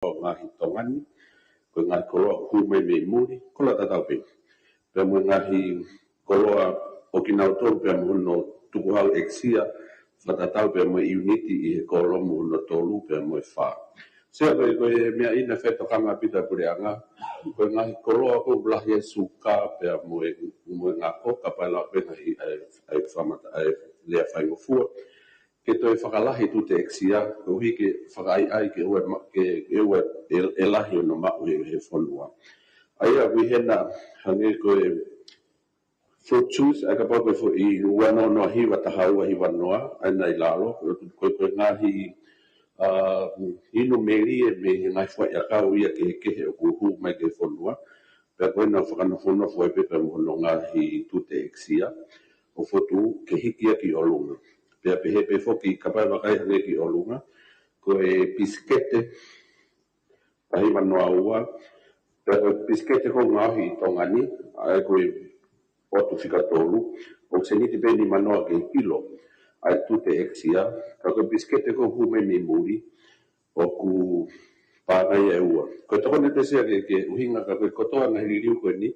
ngahi tongani ko ngahi koloa kume me muri kola tatau pe pe mo ngahi koloa Okinawa tolu pe mo no tukuhau eksia fatatau pe mo unity I he kolo mo no tolu pe mo fa se ko mea ina feto kanga pita pureanga ko ngahi koloa ko blah suka pe mo ngako kapala pe ngahi ai famata ai le fai mo fu ke toi whakalahi tu te eksia, ko hiki whakaai ke ue e lahi o no mau he whanua. Aia wihena hange koe fruit juice, aka pākoe fu I wano no hiwa tahaua hi wanoa, ai nei lalo, koe ngahi inu meri e me ngai whai akau ia ke kehe o kuhu mai ke whanua, pia koe na whakanafono fwai pepe mo no ngahi tu te eksia, o fotu ke hiki aki o lunga. Pea pehe foki kapai wakai hange ki o lunga, ko e piskete, pahi manoa ua, pea koe piskete ko ngahi I tongani, ai koe otu whika tolu, o se niti peni manoa ke kilo, ai tu te eksia, ka koe piskete ko hume me muri, o ku pāngai e ua. Koe toko ne te sea ke uhinga ka koe kotoa ngahi ririu koe ni,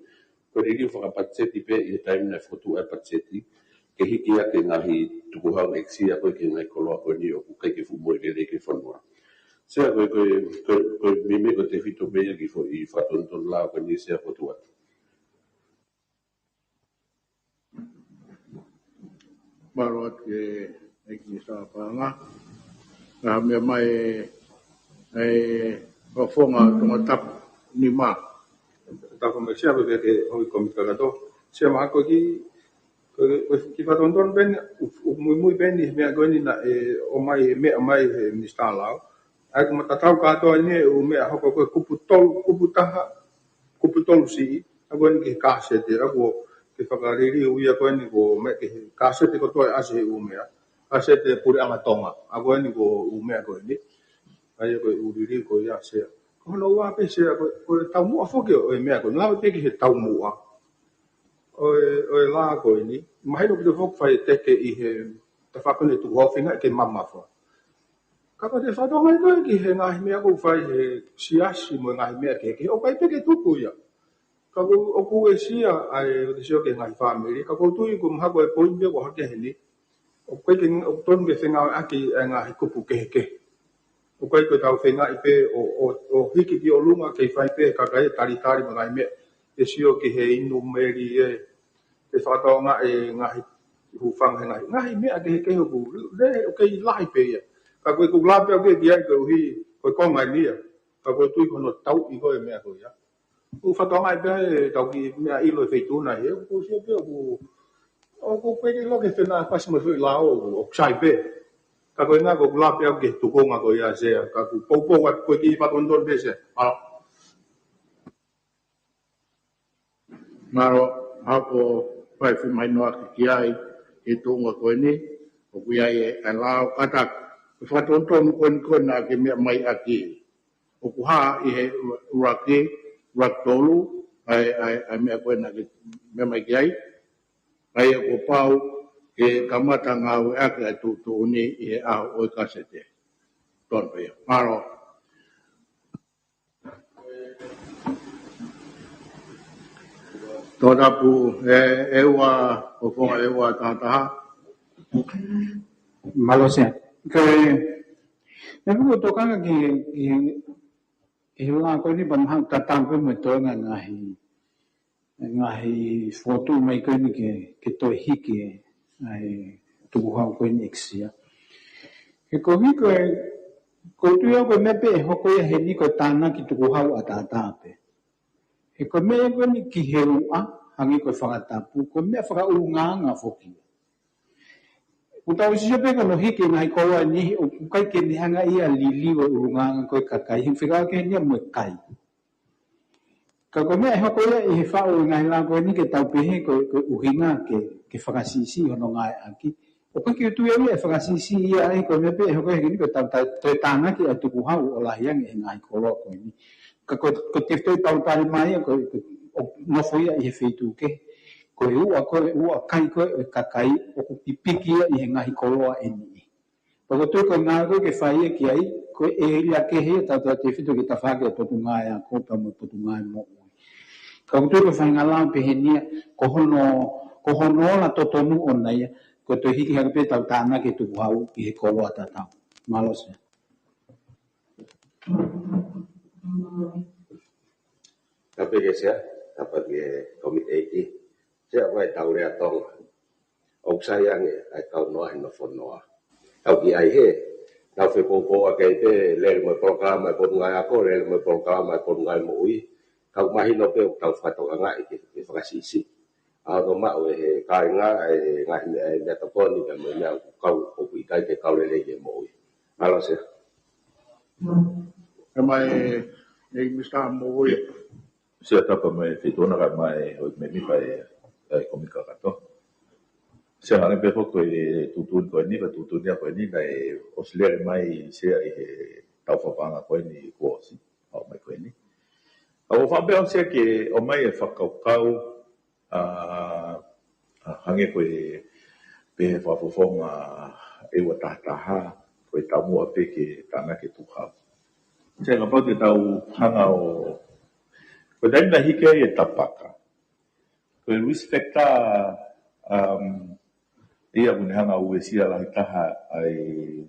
koe ririu whakapatseti pe I taim na fotu ai patseti, ke hiki ake ngahi tukuhau eksia koe ke ngai koloa koe ni o kukai ke fumoe ke reke whanua. Sea koe mime ko te whito mea ki fo I whatonton lao koe ni sea fotu atu. Maro atu e ki sa panga. Nga mea mai e wafonga tonga tapu ni ma. Tapu me sea ke hoi komika kato. Sea maa koe ki whatonton ben, mui ben I mea koe ni na o mai mea mai he minister lao. Ai ko matatau katoa ni o mea hoko koe kupu tolu si, a koe ni ke kāsete, a koe ke whakariri uia koe ni ko mea ke kāsete ko toi ase u mea. Kāsete puri angatonga, a koe ni ko u mea koe ni. Ai koe uriri koe ia sea. Kono ua pe sea koe tau mua whoke o mea koe, ngawa teki he tau mua. Oe la koe ni, mahino ki te whokwhai teke I he te whakone tuku hawhinga ke mamawha. Kako te whatonga I koe ki he ngahi mea kou whai he siasi mo ngahi mea ke o kai peke tuku ia. Kako o kue sia ai o te sio ke ngahi whamiri, kako tui ko mhako e poimbea ko hake heni. O kai ke tonu ke whenga aki ngahi kupu kehe. O kai ko tau whenga I pe o hiki ki o lunga ke whai pe kakai tari mo ngahi mea. Te sio ki he inu meri te whatonga ngahi hufang he ngahi mea ke hoku. Le o kei lahi pe ia. Ka koe lape o ke ai koe uhi koe kongai nia. Ka koe tui kono tau I koe mea koe ia. O whatonga I pe tau ki mea ilo e wheituna ia. Ko sio pe o ko koe ke loke whena pasi mo whui lao o ksai pe. Ka koe ngā koe lape o ke tukonga koe ia sea. Ka koe poupou at koe ki whatondon pe sea. Maro hako whai whimai noa ki ai e tōnga koe ni, o kui ai e lao katak. Whatonton koe na ke mea mai aki. O kuha I he urake, tolu, ai mea koe na ke mea mai ki ai. Ai e ko pau ke kamata ngā ue ake ai tūtu uni I he aho oi kasete. Tonto ia. Maro. Tō tapu e ua, o whonga e ua tātaha. Malo sea. Me puku tokanga ki hula koe ni pamahang tatang koe mo toenga ngahi fotu mai koe ni ke toi hiki ai tukuhau koe ni eksia. Ke kohi koe tuia koe mepe e hoko ia he ni koe tāna ki tukuhau a tātāpe. He koe mea koe ni ki he ua, hangi koe whakatapu, koe mea whakaurunganga whokia. Utau si sepe kono hiki ngai koa ni o kai ke ni hanga ia lili o urunganga koe kakai hin whika ke ni mo kai. Ka ko me hoko ia I he whao ngai la koe ni ke tau pehe koe uhinga ke whakasisi hono ngai aki. O koe ki utu ia whakasisi ia ai koe me pe hoko ia ni koe tau toi tāna ki atu kuhau o lahiang e ngai kolo koe ni. Ka ko te toi tau tari mai koe nofo ia I he whetu ke. Koe ua kai koe kakai o ku pipiki I he ngahi koloa e ni. Pagotoi ko nga ko ke fai ki ai ko e ria ke he ta te fitu ki ta fa ke to tunga ya ko pa mo to tunga mo. Pagotoi ko fa ngala pe henia ko hono la to tonu ona ya ko to hiki ha pe ta na ke tu hau ki ko lo ta ta. Malos. Tapi saya dapat komit ini, saya vai tau rea tong, ông sayang ai tau noa no fon noa, tau ki ai he, tau fe popo a kei te le mo programa e pon ngai ako le mo programa e pon ngai mo ui, tau mahi no pe tau fato ngai ki fakasisi, a no ma o he kai ngai ngai me to poni ka mo na kau o ki kai te kau le le mo ui, alo se. Mai Mr. Moe. Sia tapa mai fitona ka mai o me mi pai komika ka to. Sia hane pe ko e tutun ko ni ba tutun ya ko ni dai Australia mai sia e tau fa panga ko ni ko si o mai ko ni. O fa be o sia ke o mai e whakaukau hange ko e pe fa fofonga e wa tataha ko e tamu a pe ke tana ke tuha. Sia ka pau te tau hanga o ko dai na hike e tapaka. Ko respecta ia pun hanga ue sia la taha ai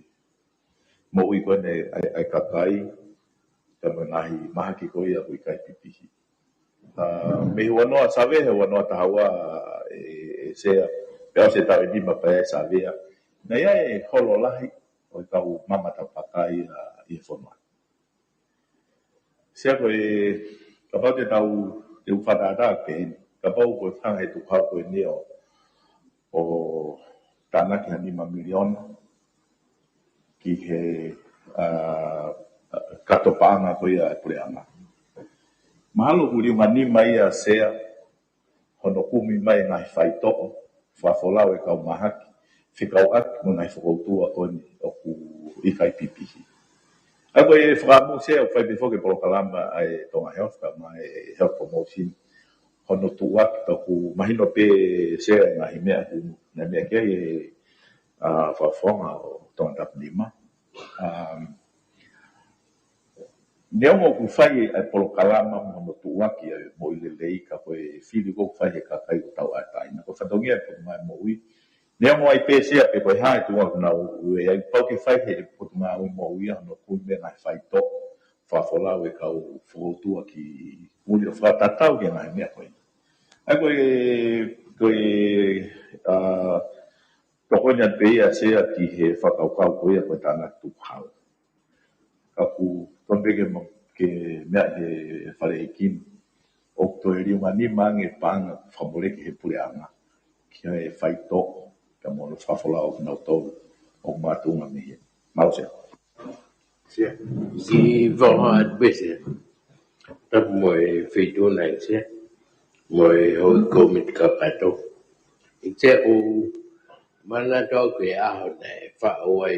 mo i ko ne ai kakai ka manahi mahaki ko ia i kai pipihi. Me wanoa save he wanoa tahawa se peo se tawe ni mapa e savea. Na ia e holo lahi o kau mama tapaka i fonwa. Sia ko kapau te tau te uwhatata ke kapau ko tanga he tukau ko ni o tana ki hani milion ki he katopanga ko ia pureanga. Mahalo huri ngani mai a sea hono kumi mai ngai whaitoko whafolau e kau mahaki whikau ak mo ngai whakautua o ni o ku ikai pipihi. Ako e whakamu sea o whaipifoke polokalama ai tonga health ka mai health promotion hono tuak to ku mahino pe sea ngahi mea ku na mea kia e whafonga o tonga tap lima. Neo mo ku whai ai polokalama hono tuak i mo i lelei ka koe whiri ko whai he kakai o tau atai. Na ko whatongia po mai mo ui. Nea mo ai pe sea pe koe hae tuak na ue ai pau ke whai he potunga ui mo ui hono ku me ngai whai to whafolau e kau whakautua ki uli o whatatau ke ngai mea koe. Ai koe tokonya pe ia sea ki he whakaukau koe koe tana tukhau. Kaku tombe ke mea he whare ekin o to e riunga ni mange panga whamore ke he pureanga ki he whai toko ka mono whafolau nau tau o mātunga mihi. Mau sea. Sia, si vaha adbese, tap moe feito nai sia, moe hoi komit kakato. Ike o mana tau ke aho nei whaoai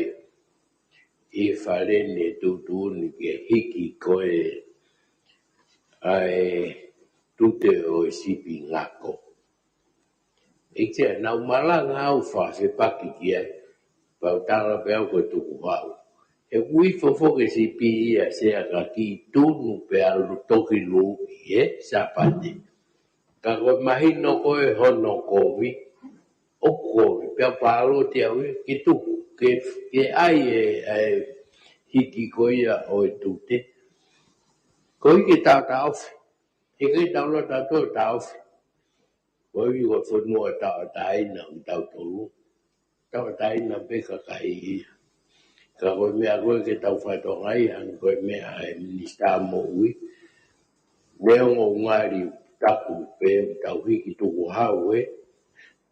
i whare ne tutu ni ke hiki koe ai tute o sipi ngako. Ike nau mala ngau whawhi paki kia, pau tala peo koe tuku hau. E ui fofoke sipi ia sea ka ki tunu pe alu toki lupi, sapate. Ka koe mahino koe hono kovi, o kovi, peo palo te au ki tuku, ke ai hiki koe ia o e tute. Koe ki tau tauwhi, e kei tau lo tau tauwhi. Koe i koe whanua tau taina o tau tolu, tau taina peka kai ia. Ka koe mea koe ke tau whaitongai ang koe mea e minista mo ui. Neo ngō ngāri taku pe tau hiki tuku hau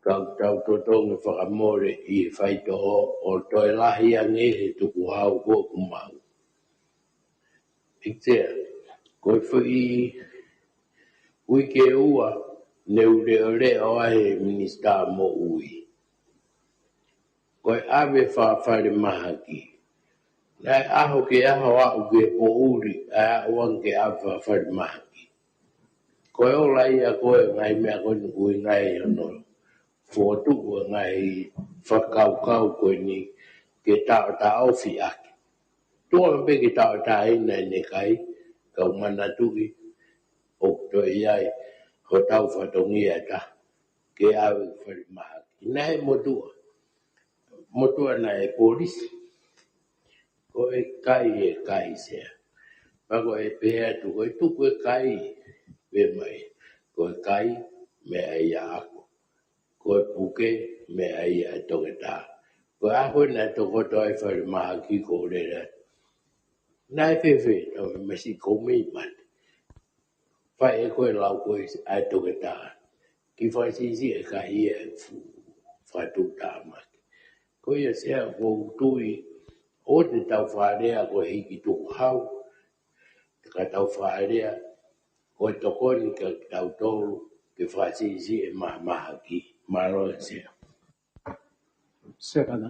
tau totongi whakamore i whaitoho o toi lahi ang e he tuku hau ko kumau. Iktea, koe ui ke ua neu reo ahe minista mo ui. Koe ave whawhare mahaki. Nai aho ke aho au ke po uri, a uang ke awa whare mahaki. Koe o lai a koe ngai mea koe nukui ngai hono. Fōtu koe ngai whakaukau koe ni ke tau fi ake. Tua be ke tau ina ne kai, kau mana tuki, o to iai, ho tau whatongi ata, ke awe whare mahaki. Nai motua na e polisi, ko e kai sea. Pako e pēa tu, ko e tuku e kai, pe mai, ko e kai, me ai a ako. Ko e puke, me ai a toke tā. Ko e ako na toko toi whare mahaki ko rera. Nai whewhe, no me mesi koumei mate. Whai e koe lau koe a toke tā. Ki whai sisi e kai e whatu tā mate. Ko ia sea ko utui, o te tau wharea ko hiki tuku hau, ka tau whaarea, ko e tokoni ka tau tolu, ke whaasisi e maha ki, maroa sea. Sekana.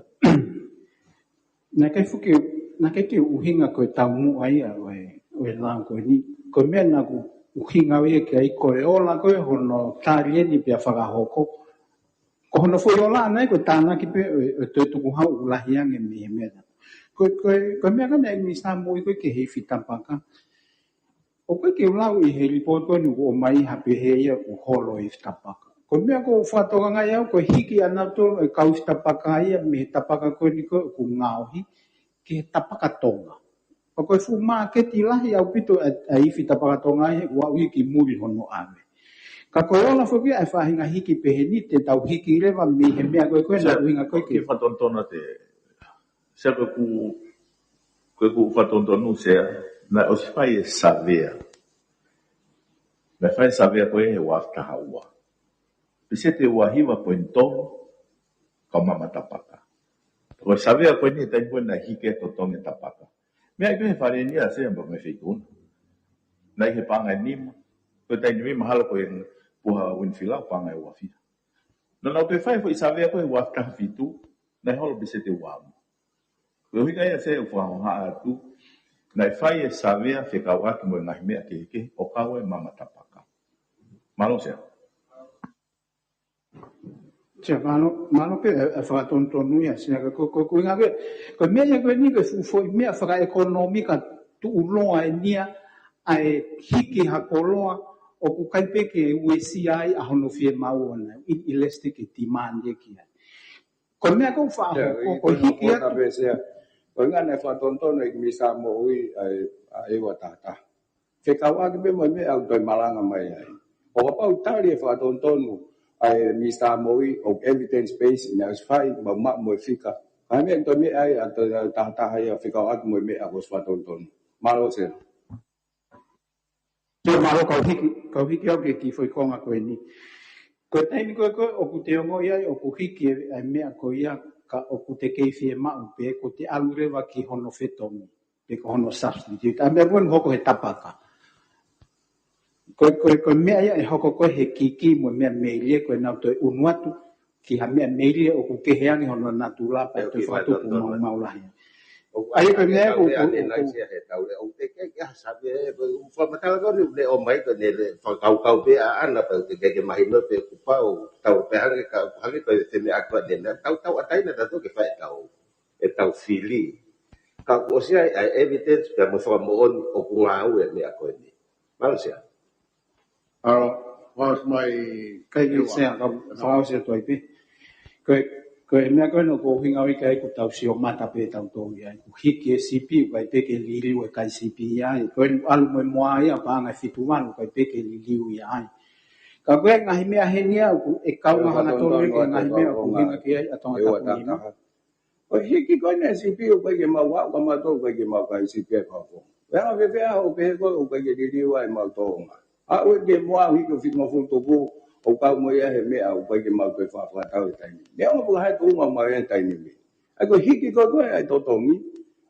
Na kai fuki, na kai te uhinga koe tau mu ai a oe lang koe ni. Koe mea na ku uhinga oe ke ai koe ola koe hono tāri eni pia whakahoko. Ko hono fui ola anai koe tāna ki pe o te tuku hau ulahiange me mea. Koe mea kana e misa mui koe ke hei fitapaka. O koe ke ulau i he report koe nuku o mai hape hea u holo i fitapaka. Ko mea ko whātoka ngai au, ko hiki ana tō e kau tapaka ia, me he tapaka koe ni koe ku ngāohi, ke he tapaka tonga. Ko koe fu maa ke ti lahi au pito a iwi tapaka tonga ia, ua ui ki muri hono ame. Ka koe ola whuki ai whahinga hiki peheni, te tau hiki rewa me he mea koe koe na uinga koe ke. Ke whatontona te, sea koe ku whatontonu sea, na o si whai e savea. Me whai savea koe he waftaha ua. Pise te wahiwa koe ntolo, ka mama tapaka. Koe savea koe ni tai koe na hike to tonge tapaka. Mea i koe whare nia sea mba me whikuna. Nai he panga nima, koe tai nimi mahala koe puha winfilau panga e wafia. No nau pe whai i savea koe waftaha fitu, nai holo pise te wamu. Koe hika ia sea ufaho haa atu, nai whai e savea whikau aki mo ngahi mea ke o kawe mama tapaka. Malo sea. Tia malo pe e whakatontonu ia, sina ko inga koe mea koe ni koe fufoi mea whaka ekonomika tu uloa e nia ai hiki hakoloa o ku kaipe ke uesi ai a hono fie mau ana i leste ke timande ki ai. Koe mea kou whaho, ko hiki atu. Koe inga ne whatontonu e misa mo ui a ewa tata. Whekau aki pe mo mea au toi malanga mai ai. O kapau tari e whatontonu, ai mista moi o evidence based na sfai ma mo fika ai to me ai ta ai fika at mo me a was fatonton malo se Yo malo kau hiki au ke ki foi konga koe ni ko taimi ko o ku te ongo ia o ku hiki ai mea ko ia ka o ku te keifi ma u pe ko te alurewa ki hono fetomi pe ko hono substitute a me bon hoko he tapaka Koe mea ia e hoko koe he kiki mo mea meilie koe nau toi unuatu ki ha mea meilie o ku keheangi hono natu lapa e toi whatuku maulahi. Ai koe mea o te ke sabe fa matala ko le o mai ko ne kau pe ana pa te ke mai no pe ku pa o tau pe hale ka hale ko te me akwa de na tau atai na to ke fa tau fili ka o sia evidence pe mo fa mo o ku ngau e me akwa ni mal sia was my kai ki sea ka whao sea toi pi. Koe mea koe no ko hinga wika e ku tau si o mata pe tau tau ia. Ku hiki e sipi kai pe ke liliu e kai sipi ia. Koe alu moe moa ia pa anga fitu manu kai pe ke liliu ia. Ka koe ngahi mea henia ku e kau ngaha na tolu e ngahi mea ku hinga ki ai atonga tapu ina. o hiki ko ne sipi o ke ma wa ko ma to ke ma kai sipi ko ko ya ve ve o pe ko o ke liliu ai ma to nga a o ke moa hi ko fit mo fu to ko o ka mo ia he mea o ke ma ko fa tau tai ni ne o ko hai tu ma ma e tai ni ai ko hiki ko ai to mi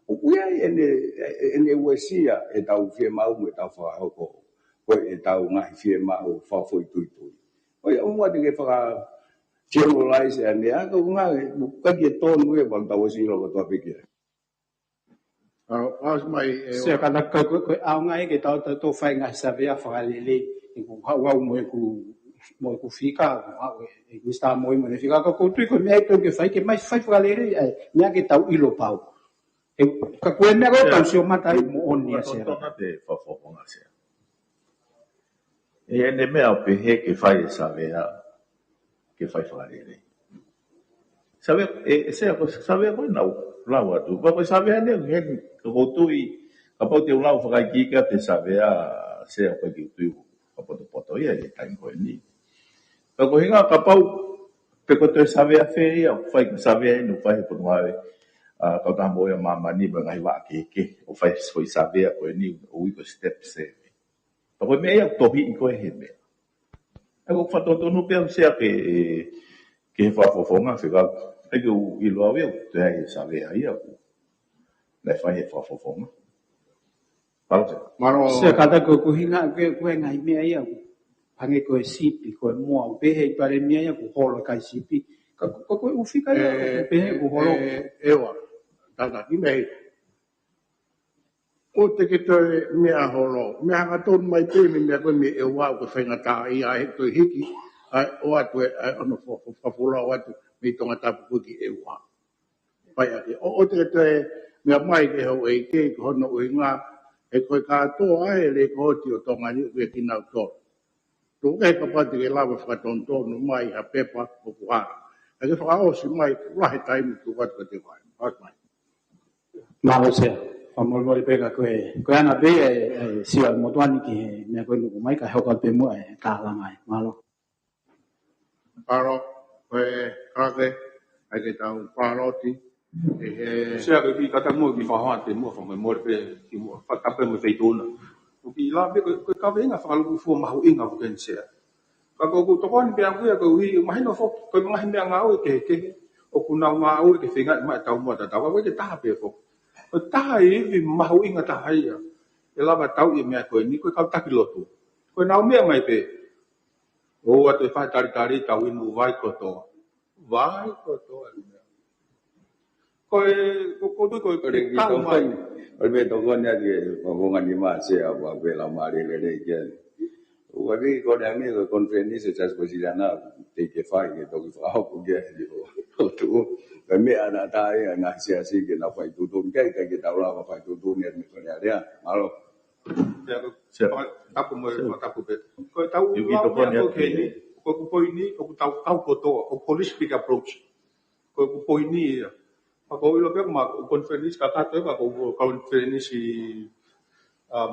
o ku ia ene wesia e tau fie ma mo tau fa ko e tau ngai fie ma o fa foi tu o ia o mo te ke fa generalize ane a ko ngai ka ke to no e ba tau si lo to pe ke was my Se kana koe au ngai ke tau to whai ngai savea whakalele. Ku hau mo e ku mo ku fika e mista mo mo ne fika ko tu ko me to ke fai ke mai fai fra le me ke tau ilo pau e ka ko me ko tau sio mata mo on ni se Tona te whafonga sea. E ene mea o pehe ke whai e savea, ke whai whakarere. Savea, savea koe nau, lau atu. Wa koe savea nea, hen, ka koutui, ka pau te ulau whakaikika te savea, sea koe ki utui, ka poto ia, e taim koe ni. Ka koe hinga, ka pau, pe koe te savea whea ia, whai ka savea inu, whai he punu hawe, kau tahu boleh mama ni bengai wak ke o fai foi saber ko ni o iko step se ko me ia tohi ko he me ko fa to no pe se ke fa fofonga fica e que o ilo ave te ai saber aí o le fai fa fofonga pausa Maro, se kata ko hinga ko ngai me ia hange ko sipi ko mo pe he pare me ia ko holo kai sipi ko ufika ia pe ko holo ewa, tata ki mei. O te ke toi mea holo, mea hanga tonu mai pēmi mea koe me ewa o ke whaingata i a he toi hiki, o atu e ono whapura o atu me tonga tapu kuki ewa. Pai ake, o te ke toi mea mai ke hau e ke hono ui ngā, e koe kātoa ai le kohoti o tonga ni ue ki nau tō. Tō ke kapati ke lawa whakatontonu mai ha pepa o kuhara. E ke whakaosi mai, rahe taimu tu watu ka te wai. Hot mai. Malo se amol mori pega ko ana be si al motuani ki me ko lu mai ka hoka pe mo ta la mai malo Paro, koe kake, ai ke tau paroti, e he... Sea ke ki kata mo ki whahoa te mua whangai mori pe ki mua whakape mo feitona. O ki la pe koe ka venga whakaluku fua mahu inga ko ken sea. Ka ko toko ni pe aku ya ko hui mahino fo ko ngahi me nga o ke o kuna nga o ke whenga mai tau mo ta tau ke taha pe fo. O taha i vi mahu inga taha ia. E lava tau i mea koe ni koe kau taki lotu. Koe nau mea mai pe. O atu e whai tari tau inu vai kotoa. Vai kotoa ni mea. Koe tu koe tau mai. Oi me toko ni ati ngomong ni ma se apa bela mari le ke. Wadi ko da ni ko konferensi se jas posiliana te ke fai ke to fa ko ge yo tu ka me ana ta ai na sia si ke na fai tu ke ta la fai tu ni ni ko ya malo Tapu mo tapu pe. Ko tau ko ke ni ko poi ni ko tau kotoa o holistic approach. Ko poi ni ako ilo pe ma konferensi kata to ba ko konferensi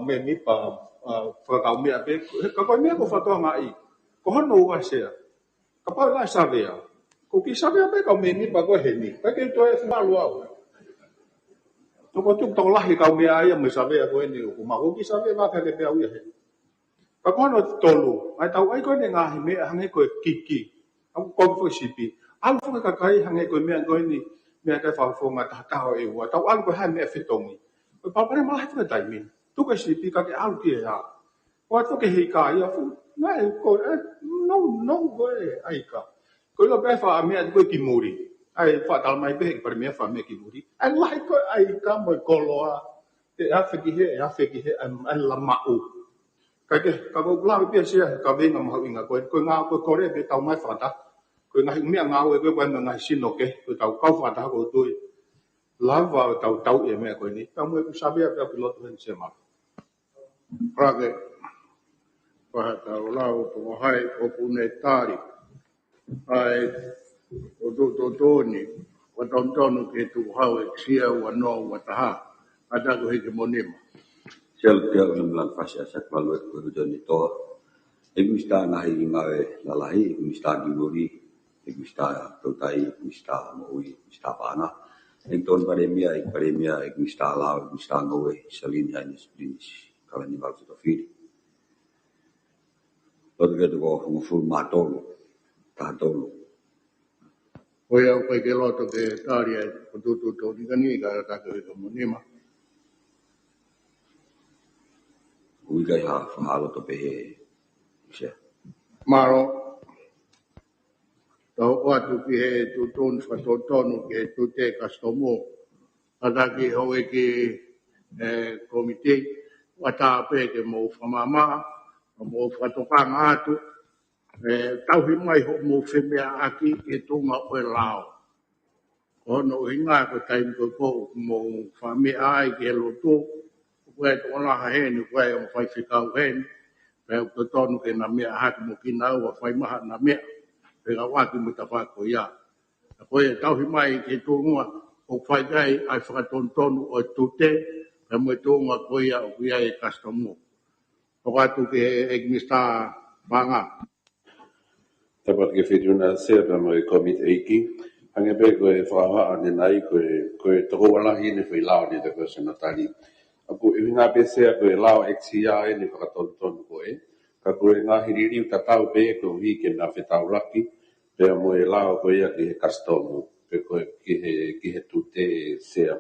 me mi pa whakau mea pe, ka koe mea ko whatoa ngai, ko hono ua sea, ka pau lai savea, ko ki savea pe kau mea mi pa koe he ni, ka ke to e whalu au. Toko tuk toko lahi kau mea ia me savea koe ni, ko ma ko ki savea waka ke pe au ia he. Ka kono tolu, ai tau ai koe ne ngahi mea hange koe kiki, au koe koe sipi, alu whaka kakai hange koe mea koe ni, mea kai whawhonga tahataho e ua, tau alu koe hai mea whitongi, koe papare malahi whaka taimin. Tu ke si pika ke au ke ya. Wa to ke hika ya fu. Na ko no go ai ka. Ko lo be fa me ko ki muri. Ai fa tal mai be per me fa me ki muri. Ai lai ko ai ka mo ko lo a. Te a fe ki he an la mau. Ka ke ka ko la be sia ka ve ngam ha inga ko nga ko re be tau mai fa ta. Ko nga me nga we ko nga sino ke ko tau ka fa ta ko tu. Lava tau e me ko ni. Ka mo ku sabe a piloto hen se ma. Prake, pahatau lau po hai o pune tari. Ai, o tōni, o tontonu ke tu hau e ksia ua no ua taha. Ata ko heke monima. sel pia o mlan fasi asa kwalu ko joni to e mista na hi ngawe la lahi mista guri e mista to tai mista moi mista bana e ton paremia e mista la mista ngoe salini ani splinis kala ni val to fili porque to ko fu matolo ta tolo Hoi au kai ke loto ke tari ai, o tōni kani ka ata ko heke monima. uiga ha fahalo to pe se Maro, tau o atu ki he tūtonu whatotonu ki he tūte kastomo. Ata ki hoi ki komite, wata pe ke mou whamama, mou whatokanga atu, tauhi mai ho mo whemea aki e tunga o e lao. Ono inga ko taim ko mo whamea ai ki he loto, ko e tōna ha heni, ko e o whai whikau heni, pe o tonu ke na mea haki mo ki nau a whai maha na mea, pe ka waki mo ta whako ia. Ko e tauhi mai ki tōnua, o whai gai ai whakatontonu o tute, pe mo tōnua ko ia o kia e kastomo. O katu ke e mista banga. Tapat ke whituna sea pa mo e komit eiki. Hange pe ko e whaha ane nai ko e toko walahi ne whi lao ni te ko senatari. Aku e ngā pe sea ko e lao eksia e ne whakatontonu ko e. Ka ko e ngā hiriri ta tau pe ko hi ke na whetau laki. Pe mo e lao ko ia ki he kastomu. Pe ko ki he tute sea.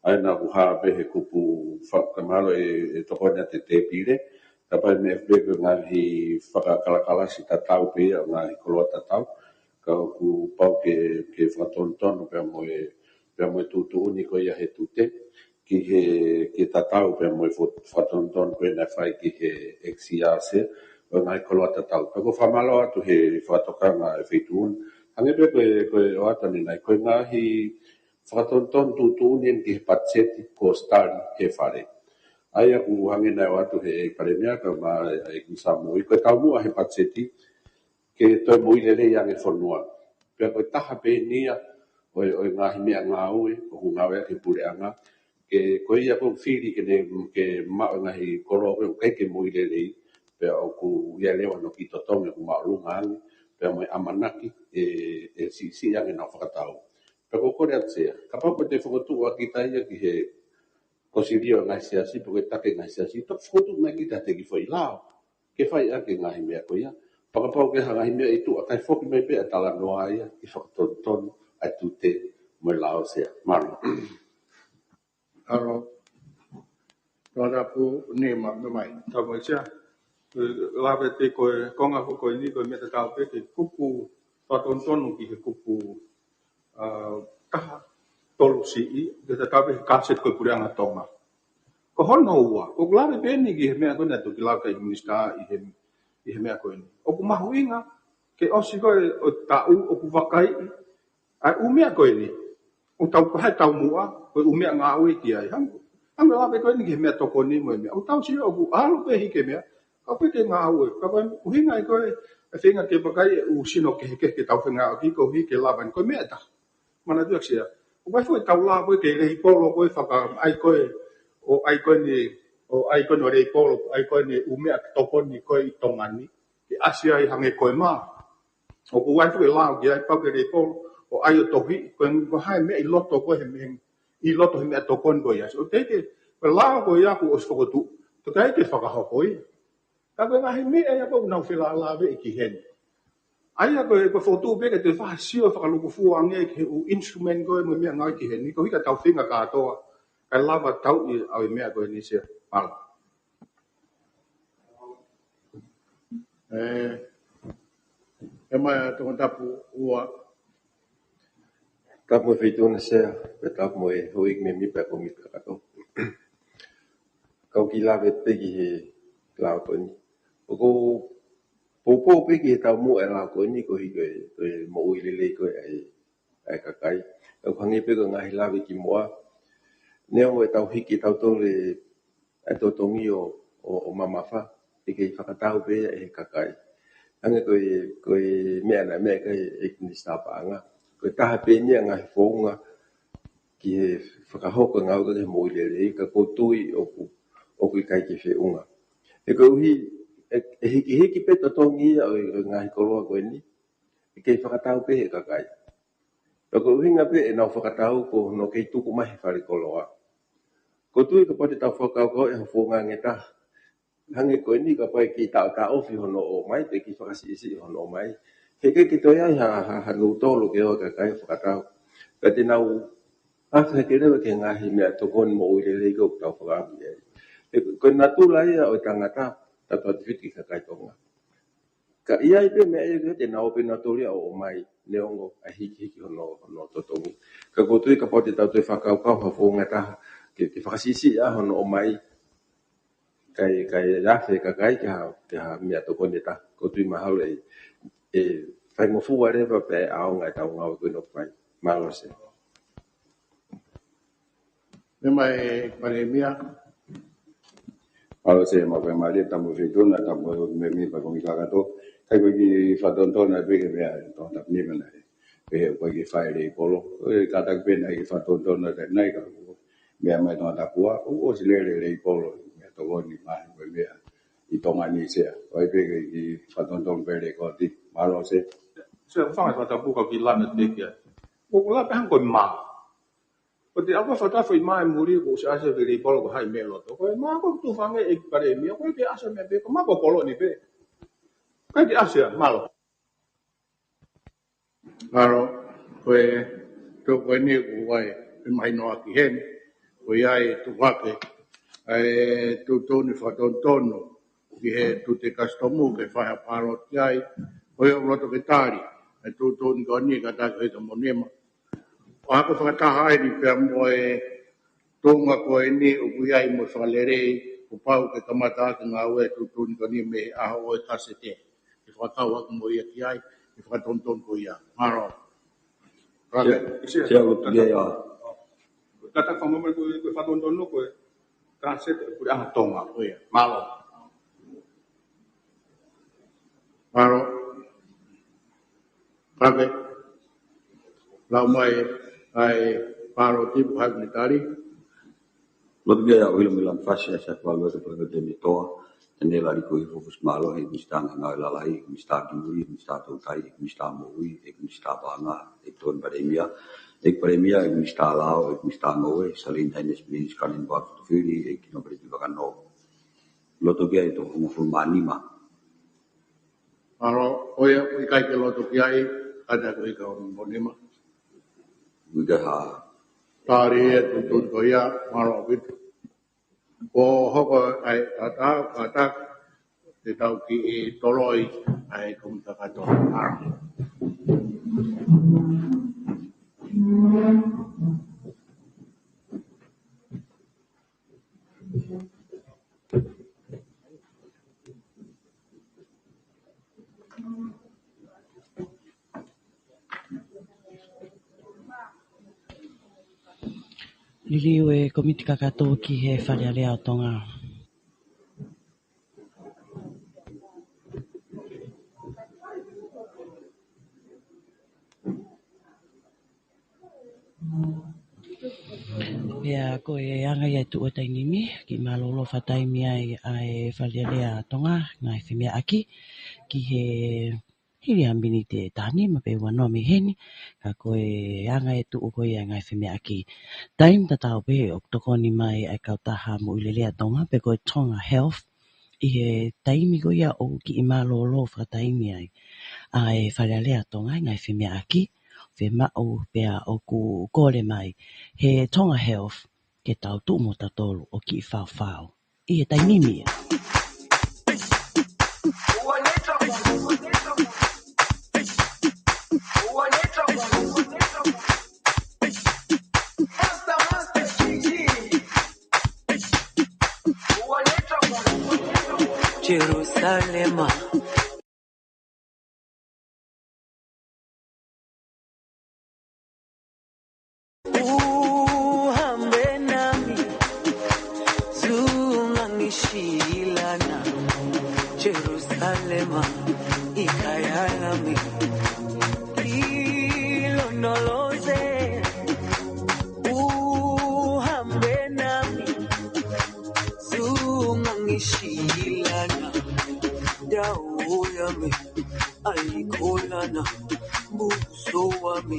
Aina ku haa pe he kupu whakamalo e toko nia te pire. Tapai me fbeko ngahi whakakalakala si tatau pe o ngahi koloa tatau. Ka ku pau ke whakatontono pe mo e tutu uni ko ia he tute. Ki tatau pe mo e whakatontono ko ina whai ki he eksiase o ngahi koloa tatau. Pako whamalo atu he whakatokanga e whituun. Hange pe ko e o atani nai ko ngahi whakatontono tutu uni ki he patseti ko stari he whare. Ai aku hange nai watu he paremia ka ma e kisamu i ko tau mua he patseti ke toi mo ile le yang e fonua pe ko taha pe nia o ngahi mea ngaue o ngaue ke pule anga ke ko ia ko fili ke ma ngahi kolo o ke mo ile le pe o ku ia le no ki totonga ku ma lunga pe mo amanaki e si yang e na whakatau pe ko ko reatsia ka pa te fotu a kita ia ki he ko sirio ngai siasi porque take ngai siasi to foto mai kita te ki foi lao ke fai a ke ngai mea ko ia pa pa ke ngai mea itu akai foki mai pe atala no ai ki foto ton a tute mo lao sia maro Aro, tora pu ne ma mai. Tau mai sia. Lawe te koe konga ko ni ko me te tau pe te kupu whatontonu ki he kupu kaha tolu si i te tau pe kaset koe pureanga tonga. Ko hono ua, ko lawe peni ki he mea koe neto ki lau kai minista i he mea koe ni. O ku mahu inga, ke osi koe o tau o ku wakai ai u mea koe ni. O tau kahai tau mua, koe u mea ngā ui ki ai. Hanga lawe koe ni ki he mea toko ni mo e mea. O tau si o ku alo pe hike mea. Ka koe ke ngā ue, ka koe uhinga i koe e whinga ke pakai e sino ke heke tau whinga o ki ko hike lawa ni koe mea ta. Mana tuak sia. O kai fwoi tau la koe ke rehi polo koe whaka ai koe o ai koe no rehi polo ai koe ni umea toko ni koe i tongani ki asia i hange koe maa. O ku ai fwoi lao ki ai pau ke rehi polo o ai o tohi koe hai mea i loto koe he mea i loto he mea toko ni koe as. O teike koe lao koe aku os whakotu. To kai ke whakahoko i. Ka koe ngahi mea ia koe unau whila lawe i ki heni. Aia koe fotu peke te whahasio whakaluku fuange ke u instrument koe mo mea ngai ki heni. Ko hika tau whinga kātoa. Kai lava tau i au i mea koe ni sia. Pala. E mai tonga tapu ua. Tapu e whituna sea, pe tapu mo e hoik me mipa ko mipa kato. Kau ki lawe peki he lau koe ni. O ko popo peki he tau mua e lau koe ni ko hi koe mo ui lele koe ai kakai. Kau hangi peko ngahi lawe ki moa. Neo e tau hiki tau tole ai tau tongi o mamafa. Peki whakatau pe e kakai. Hangi koe mea na mea koe e kini stapa anga. Koe taha pe nia ngahi whounga ki he whakahoko ngau koe mo ui lele. Ka kotui o kui kai ki whiunga. E koe uhi e hiki pe totongi o ngahi koloa koe ni. E kei whakatau pe he kakai. E koe uhi ngā pe e nau whakatau ko no kei tuku mahi whare koloa. Ko tui ka pati tau whakau ko e hawhonga ngeta. Hangi koe ni ka pai ki tau ofi hono o mai pe ki whakasi hono o mai. He kei ki toi ai ha nutolo ke o kakai whakatau. Ka te nau hata ke rewa ke ngahi mea tokon mo uirele ko tau whakau ai. Koe natula ia o tangata tatu ati whiti kakai tonga. Ka ia i pe mea ia koe te nao pe natulia o mai neongo a hiki hono totongi. Ka kotui ka poti tau tui whakau kau hawhonga taha ke whakasisi a hono o mai. kai ya fe ka kai ka mia to ko neta ko tu ma hau fai mo fu wale va pe a ngai tau ngau ko no fai malo se Me mai pandemia, Kalau saya mau kembali tamu itu na tamu memi pagong ikakato kai ko gi fatonton na pe ke ya to tap ni mana pe ko gi fai le polo kata pe na gi fatonton na nai ka me mai to ta kuwa o sile le polo me to go ni mai ko me i to ngani se ko pe gi fatonton pe le ko ti malo se se fa fa ta bu ka ki la na te ke ko la pa ko ma ko te apa fa ta fa mai muri ko sa se le polo ko hai me lo to ko ma ko tu fa nge ek pare mi ko ke asa me be ko ma ko polo ni be ka ki asa malo Aro, koe tō koe ni ku wai e mai noa ki hen, koe ai tu wake, ai tu tōni whatontono, ki he tu te kastomu ke whaha pāro ki ai, koe o roto ke tāri, ai tu tōni koe ni ka tā koe ka monema. O hako whakataha ai ni pia mo e tōnga koe ni o kui ai mo whalerei, o pau ke kamata ki ngā ue tu tōni koe ni me aho o e kase te. Ke whakatau aku mo ia ki ai, ke whakatonton ko ia. Maro. saya lo dia ya kata fa mo ko fa ton ton no ko ka se ku a tonga ko ya malo Maro. Kake. Lau mai ai paro tipu hak ni tari. lo dia ya ulam fase sa kwalo se pagod ni to ne la ko i focus malo e mi sta na la la mi sta ki muri mi sta to tai mi sta mo ui e mi sta banga e ton paremia e mi sta lao e mi sta mo e salin haines please kan in bot to fili e kino pre ti bakano lo to ge to mo fulmani ma Maro oia i kai ke loto ki ai, kada ko i ka monema. uga ha Tari e tuntun ko ia, maro vitu. Ko hoko ai kata te tau ki i toroi ai kumita kato. Maro. Liliu e komiti kakato ki he whare o tonga. Pea ko e anga ia tu o tainimi ki malolo whataimi ai whare o tonga ngai whimea aki ki he hiri ambini te tani ma pe wanoa mi heni ka koe anga e tu o koe ngai whimea aki. Taim ta tau pe o tokoni mai ai kautaha mo ilelea tonga pe koe Tonga Health i he taimi ko ia o ki i malolo whataimi ai whare o tonga ngai whimea aki whe mao pea o ku kore mai he Tonga Health ke tau tu mo tatolo o ki i whao i he tainimi Jerusalem uhambe nami zungangishilana Jerusalem ikaya lami ilondoloze uhambe nami zungangishilana dawo yami ayikolana buso wami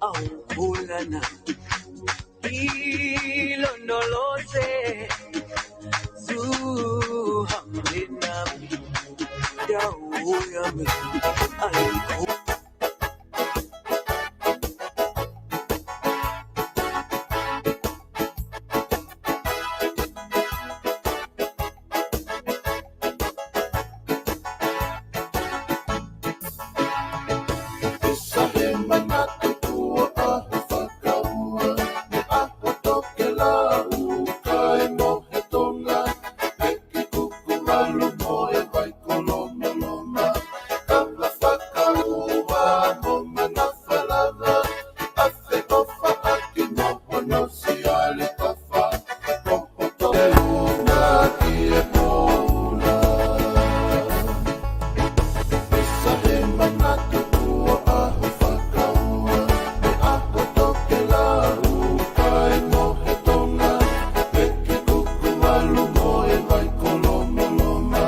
awukolana ilondoloze zuhambe nami dawo yami ayikolana alu moe vai koloma loma. Kama whakaua mo mana whalanga. Awhe ofa aki noho no si ali kawha. Popo to e una ki e mouna. Isa he manatu ua aho whakaua. Me aho toke la uka e mohe tonga. Peke kuku alu moe vai koloma loma.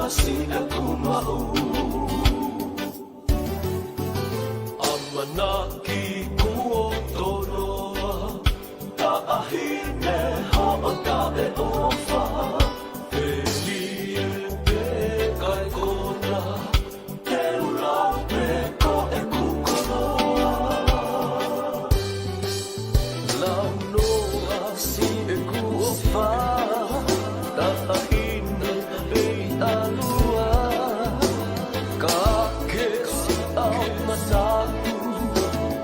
si aku mau amanaki kuo toroa taahine haota e ofa pelie pe kai kona te ula pe ko e kukoroa lau noa si e kuofa taahine pe alua ka ke si au masatu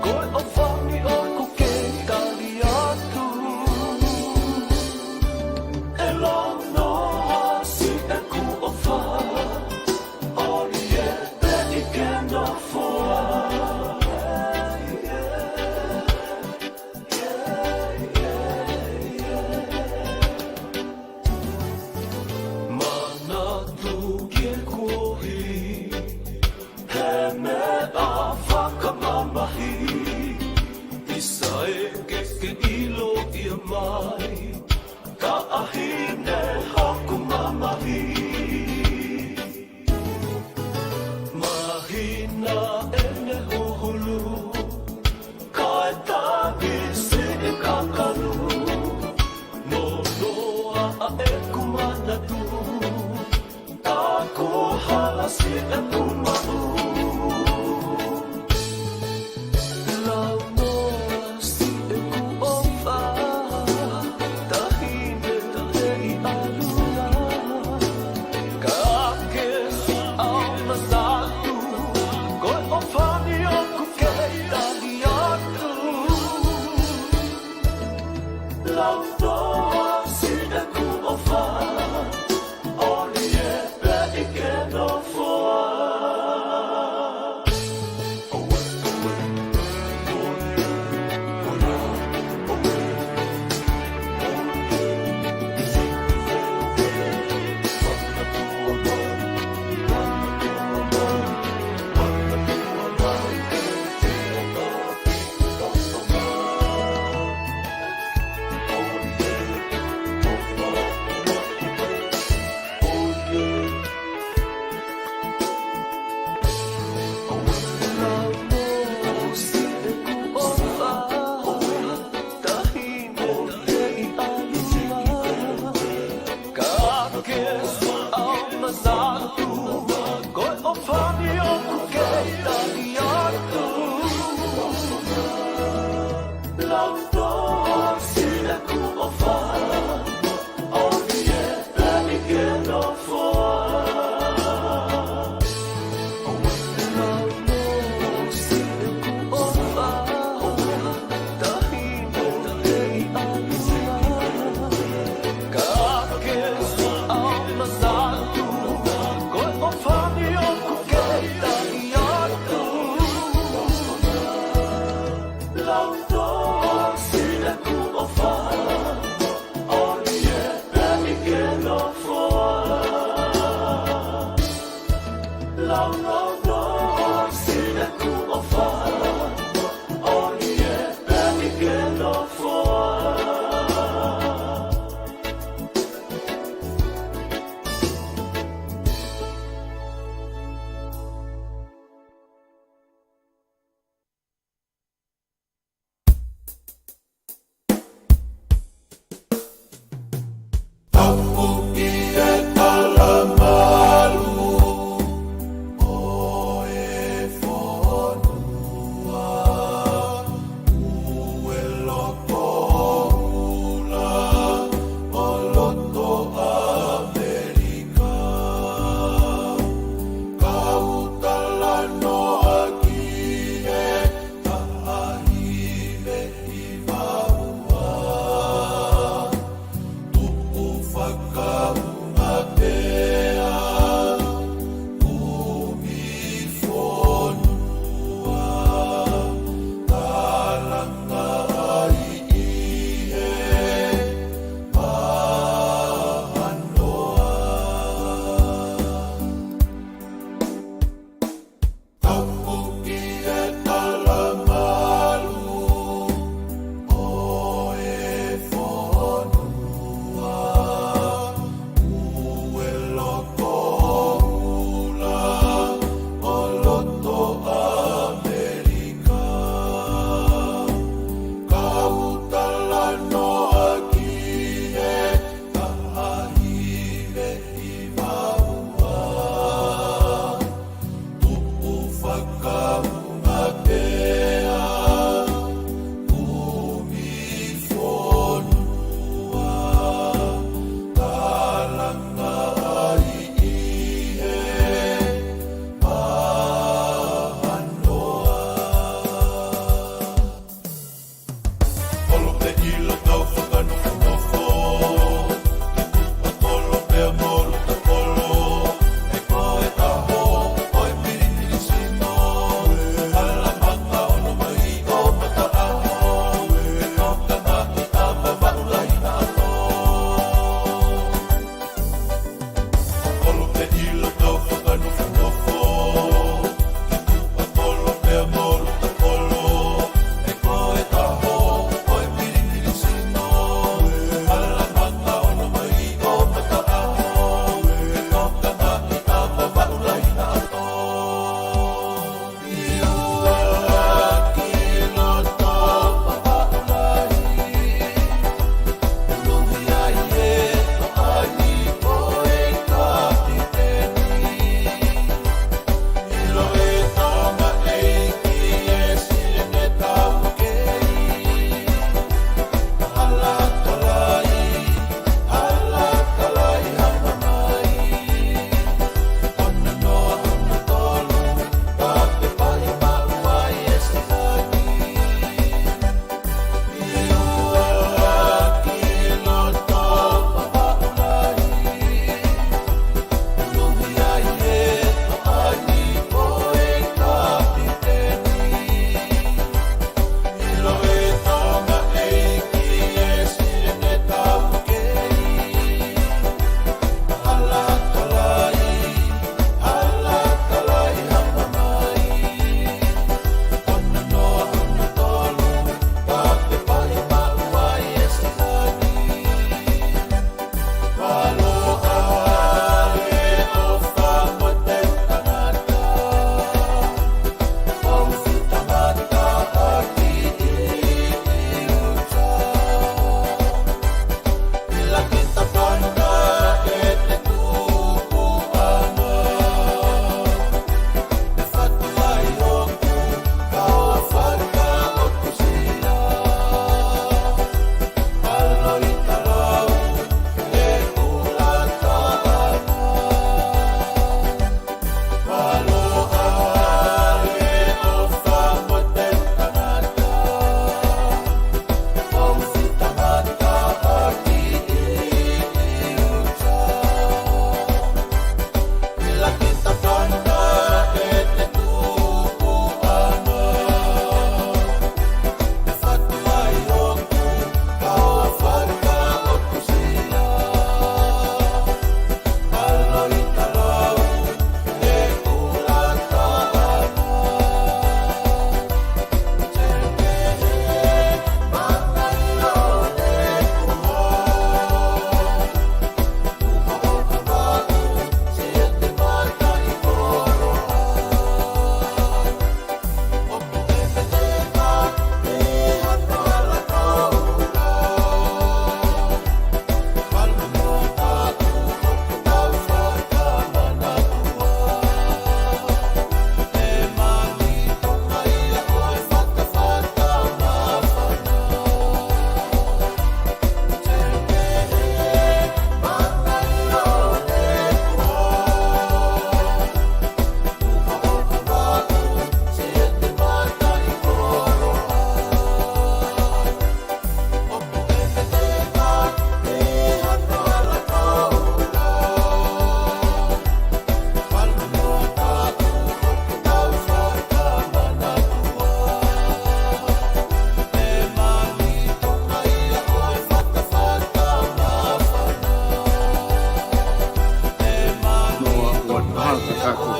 koi o whangi o ko ke tali atu e long noa si e ku o wha ori e pe I kendo foa mana tu ke kuohi he me a whakamamahi isa e ke ilo ia mai ka ahine haku mamahi mahina ene hoholu ka e tahi se e kakalu no noa a e kumanatu ka ko hala si e pumahu lau noa si e ku ofa tahine te I alua ka ke au masatu koi o whani o ku ke tali atu lau noa si e ku ofa ori e pe I kendo foa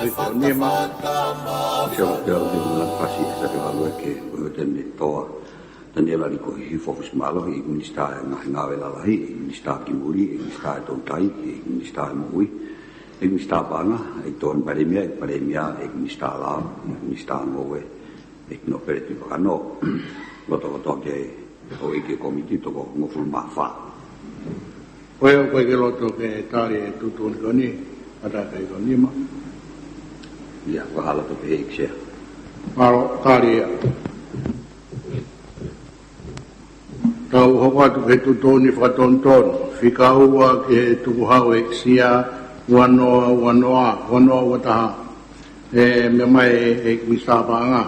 Afrika Nima. Siapa dia di bulan pasti saya kalau ke bulan itu dan dia lagi kau fokus malam minister ngawe lalahi minister kimuri minister tontai minister mui minister banga itu pandemia minister la minister moe no perti bakano loto ke o iki komiti to mo fulma fa Koe ke loto ke tari tutun koni ada kai koni ma. ya wahala to ke ikse Malo tari ya. Tau hoko tu ke tutuni whatonton. Whikaua ke tukuhau e ksia wanoa wataha. Me mai e kwisapanga.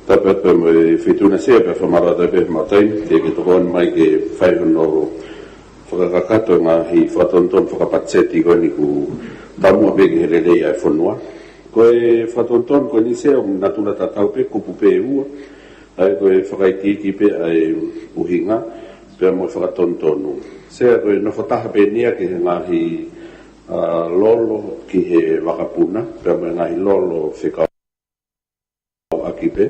Tāpēc me whituna sea pe whamara tāpēc matai, te ke tokon mai ke whaihono whakakato ngā hi whatonton whakapatseti koe ni ku tamua peke he rerei ai whanua. Koe whatonton koe ni sea natuna tatau pe kupu pe ua, ai koe whakaitiki pe ai uhinga, pe mo whakatontonu. Sea koe no whataha pe nia ke he ngā hi lolo ki he wakapuna, pe mo ngā hi lolo whikau aki pe.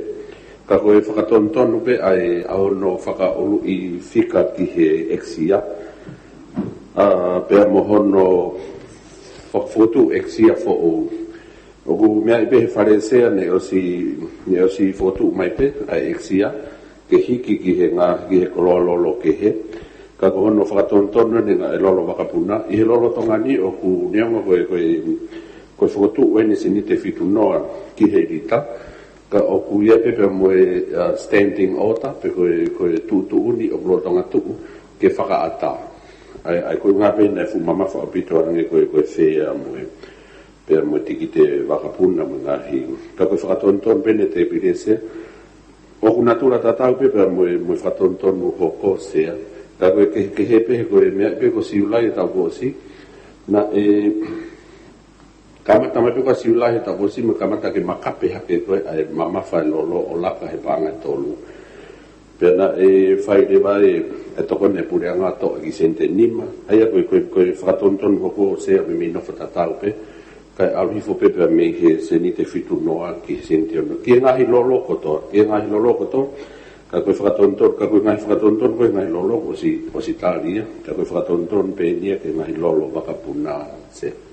Ka koe whakatontonu pe ai aono whakaolu i whika ki he eksia. Pea mohono whakfotu eksia fo o. Oku mea i pe he wharesea ne o si fotu mai pe ai eksia. Ke hiki ki he ngā ki he kolololo ke he. Ka kohono whakatontonu ne ngā e lolo wakapuna. I he lolo tonga ni o ku neonga koe whakotu weni sini te whitu noa ki he rita. Ka o ku ia pepe moe standing order pe koe tu uni o blotonga tu ke whakaata. Ai koe ngā pēnei fu mama whaapito arange koe whea moe pe moe tiki te wakapuna mo ngā hi. Ka koe whakatonton pene te pirese. O ku natura tatau pepe moe whakatonton mo hoko sea. Ka koe ke he pehe koe mea pe ko siulai tau ko si. Na Kamata mai peko siulai ta bosi mo kamata ke makape hake koe ai mama fai lolo o laka he panga tolu. Pena fai de vai e toko ne pureanga to ki sente nima. Ai koe whakatonton koko sea me no whatatau pe. Kai alhifo pepe me he se ni te fitu noa ki sente ono. Ki ngahi lolo koto, ka koe whakatonton, ka koe ngahi whakatonton koe ngahi lolo o si talia. Ka koe whakatonton pe nia ke ngahi lolo wakapuna se.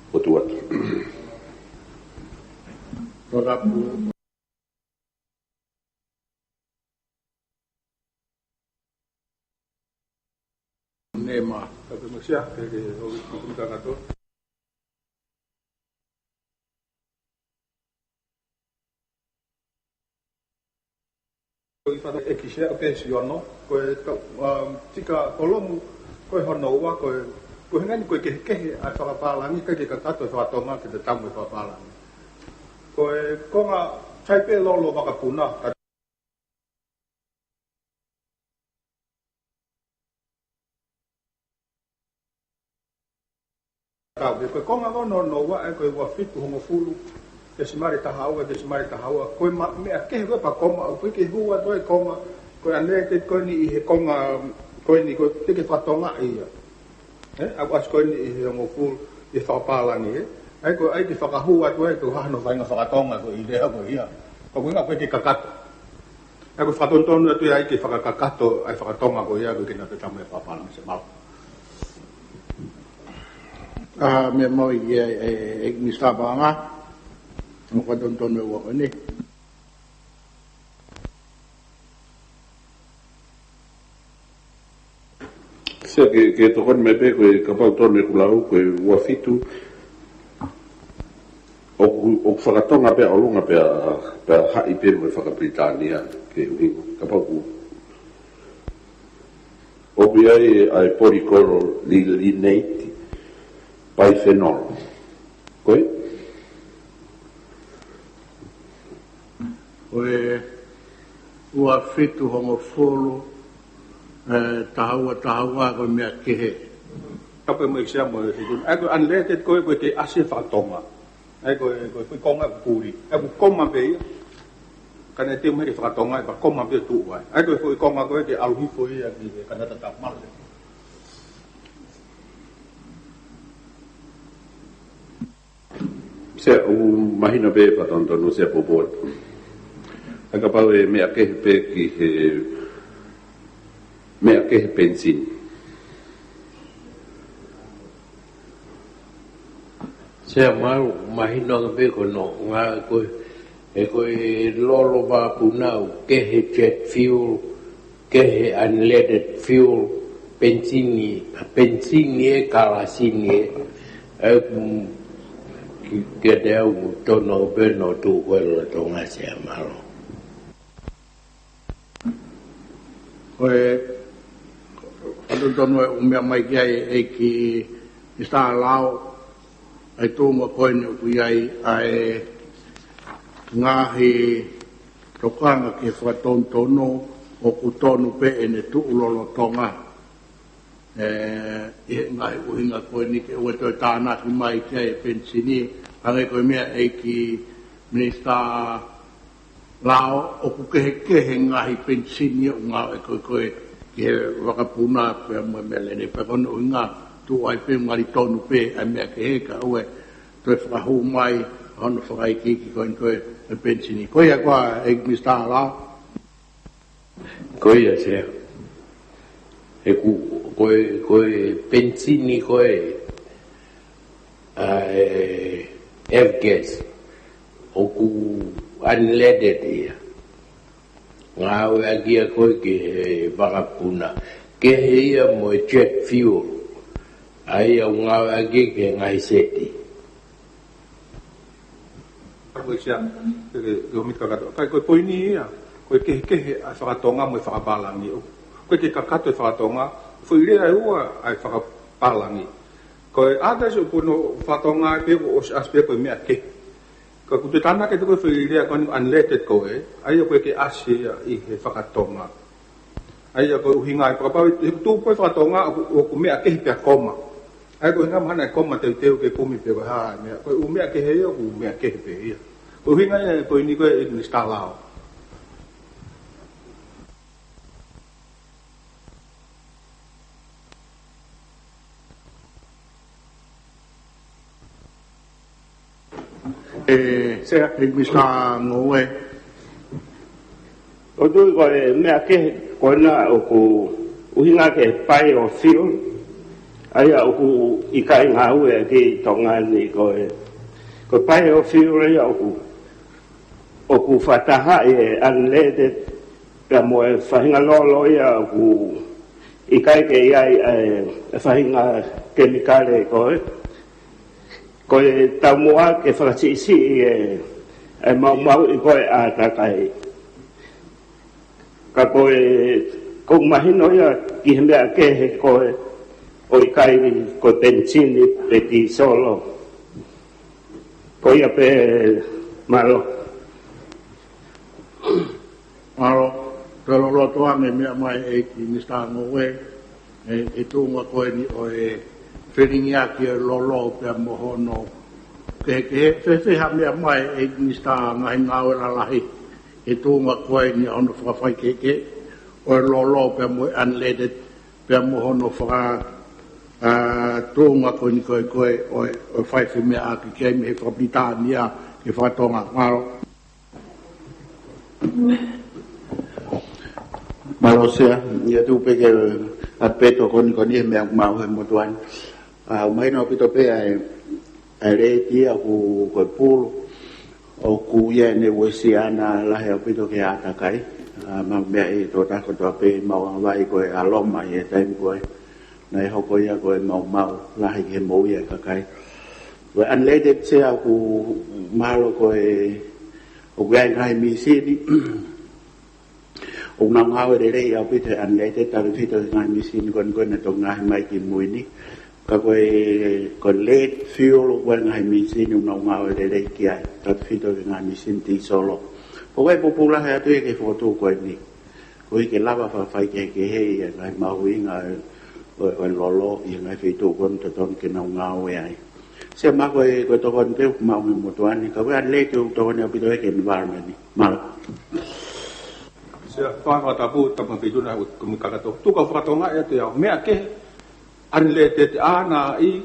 Otuat. Torapu. Nema. Tapi manusia ke hukum kanato. Pada ekisia pensiono, koe tika kolomu, koe honoa, koe ngani koe kehe ai whakapalangi, kai ke kakato e whakatonga ke te tamu e whakapalangi. Koe konga taipe lolo wakapuna. Koe konga kono noa e koe wafitu hongo fulu, ke simari tahaua, koe mea kehe koe pa konga, koe ke hua toi konga, koe ane te koe ni i he konga, koe ni koe teke whatonga ia. Aku as koe ni i he hongo fulu, i whakapalangi ai koe ai ki whakahua toi koe hano whainga whakatonga koe i rea koe ia. Koe inga koe ki kakato. Ai koe whatontonu atu ai ki whakakato ai whakatonga koe ia koe kina te tamu e whakapalangi se mau. Me mau i mistabanga. Whatonton me wako ni. Sea ke tokon me pe koe kapau tonu e kulau koe wafitu o whakatonga pe olunga pe hai pe mo whakapritania ke uhingo kapau ku o piai ai poricolo lineiti bisphenol koe ua fitu hongo folo tahua koe mea kehe. Kape mo iksia mo e fitu. Ai koe unleaded koe ke ase whakatonga. Ai koe konga e puri. Ai koe koma pe ia. Kana te mhere whakatonga e pa koma pe tuua. Ai koe konga koe ke aluhifo ia ki kana tatap marle. Se o mahina be whatontonu se popot. Aka pau e mea kehe pe ki he mea kehe pensin. Se mau mahino ka be kono nga koe lolo ba punau kehe jet fuel kehe unleaded fuel benzini e kalasini e ke deu tono beno tu kwelo tonga se malo Koe whatontonu e umea mai ki ai e ki sta lao ai tūnga koe ni upu iai ai ngahi tokanga ke whatontonu o kutonu pe e ne tuulolo tonga. I ngahi uhinga koe ni ke ue toi tāna ki mai ki ai pensini hange koe mea e ki minista lao o ku kehe ngahi pensini o ngā e koe ki he wakapuna pe mua mele ne pe kono uhinga tu ai pe ngari tonu pe ai mea ke he ka ue toi whakahu mai hono whakai ki koe e pensini. Koe a koa e minista lao koe a se e koe benzini koe F-gas o ku unleaded ia ngā ue agia koe ke he wakapuna ke he ia mo jet fuel ai au ngā ue agia ke ngai seti Koe sia, ke omit kakato. Kai koe poini ia, koe kehe ai whakatonga mo i whakapalangi. Koe ke kakato i whakatonga, whuirea e ua ai whakapalangi. Koe ata se upono whakatonga e peko o aspe koe mea ke. Koe kute tana ke te koe whuirea koe unleaded koe, ai koe ke ase i he whakatonga. Ai koe uhinga i whakapau, i tu koe whakatonga o ku mea kehe pia koma. Ai koe hinga mahana e koma teu ke kumi peko haa mea. Koe u mea kehe ia, u mea kehe pe ia. Koe hinga e koe ni koe e ni stalao. Sea e minista ngoe O tui koe mea ke koe na o ku uhinga ke pai o fuel. Aia o ku ikai ngā ue ki tonga ni koe. Koe pai o fuel aia o ku whataha e unleaded. Pea mo e whahinga lolo ia o ku ikai ke iai e whahinga kemikale koe. Koe tau mua ke whakasisi e mau i koe a takai. Ka koe kong mahino ia ki he mea kehe koe o i kai koe benzini pe ti solo. Koe ia pe malo. Malo, te loloto ange mea mai e ki minista ngoe e tūnga koe ni o e whiringi aki e lolo pe mohono. Ke whewheha mea mai e ki minista ngahi ngāwe lalahi. E tūnga koe ni ono whakawhai keke, o e lolo pe mo unleaded, pe mohono whaka tūnga koe ni koe, o e whaiwhi mea aki kei me he whakapitania ke whakatonga. Malo. Malo sea, ia tu pe ke apeto koni he mea mau he motuani. Umaina o pito pe ai rei ku koe pulu. O ku ia ne wesiana lahe o pito ke atakai. Ma mea i tō tako tō pe mau vai koe aloma i e taimi koe. Nei hoko ia koe mau lahe ke mou ia kakai. Koe unleaded sea ku malo koe o gai ngai misini. O ngā ngawe re rei au pito unleaded taru pito ngai misini koe na tō ngai mai ki muini. Ka koe lead fuel o koe ngai misini o ngawe re rei ki ai. Taru pito ngai misini ti solo. O koe popula hea tue ke whotu koe ni. Koe ke lava whawhai ke hei e ngai mahui ngā o lolo i ngai whitu koe mtaton ke nau ngawe ai. Sia ma koe tokon peu maui motuani. Ka koe unleaded o tokon au pito ke environment ni. Mala. Sia whakatapu tama pituna kumikakato. Tuka whakatonga e te au. Mea ke unleaded ana i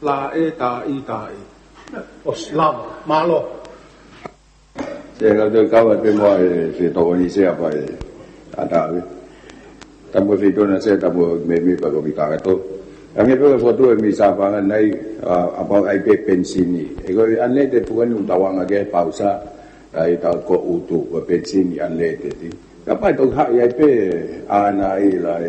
la e ta i. O Islam, malo. Saya kata kawan semua si tokoh ni siapa ada. Tamu itu nasi tamu memi bagai kita tu. Kami pun foto misalnya nai apa IP pensi ni. Ego anle de bukan utawang lagi pausa. Dari tahu ko utu ko pensi ni anle de. Apa itu hak IP anai lah.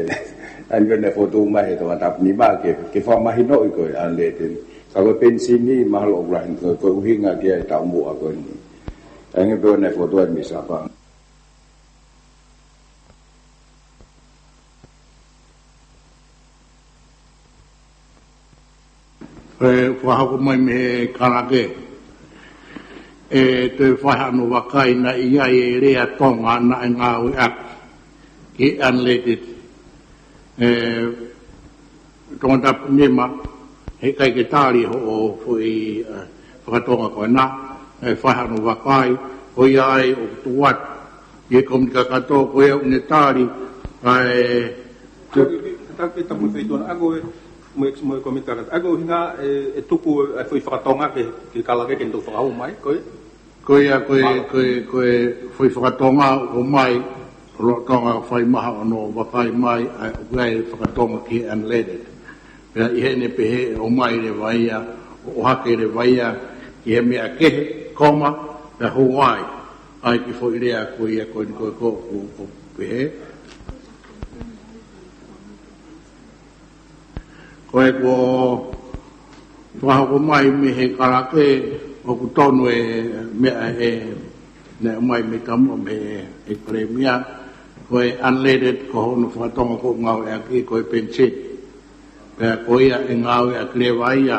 Anjur na foto mah itu atap ni mah ke forma hino iko anle de. Kalau pensi ni mahal orang ko hinga dia tamu aku ni. Ang ito na fotoan mi sapa. Wahako mai me karake. Te whahano wakai na ia rea tonga na ngāui ak. Ki unleaded. Tonga tapu nema. He kai ke tāri ho fui whakatonga koe na. Whahano wakai, hoi ai o tuat, i komunika katoa koe au ne tāri, Tapi tamu feituan ago mo komunika katoa, ago hinga e tuku e fui whakatonga ke kalake ke ntu whakahau mai, koe? Koe fui whakatonga o mai, ro tonga whai maha ono wakai mai, koe whakatonga ki unleaded. Pea i hene pehe o mai re waia, o hake re waia, i he mea kehe, koma, pe Hawaii, ai ki fo irea koe ia koe ko pehe. Koe ko whahako mai me he karake, o ku tonu mea ne mai me tamu me kore mea, koe unleaded ko hono whakatonga ko ngau e aki koe pensit. Pea koe ia e ngau e akile waia,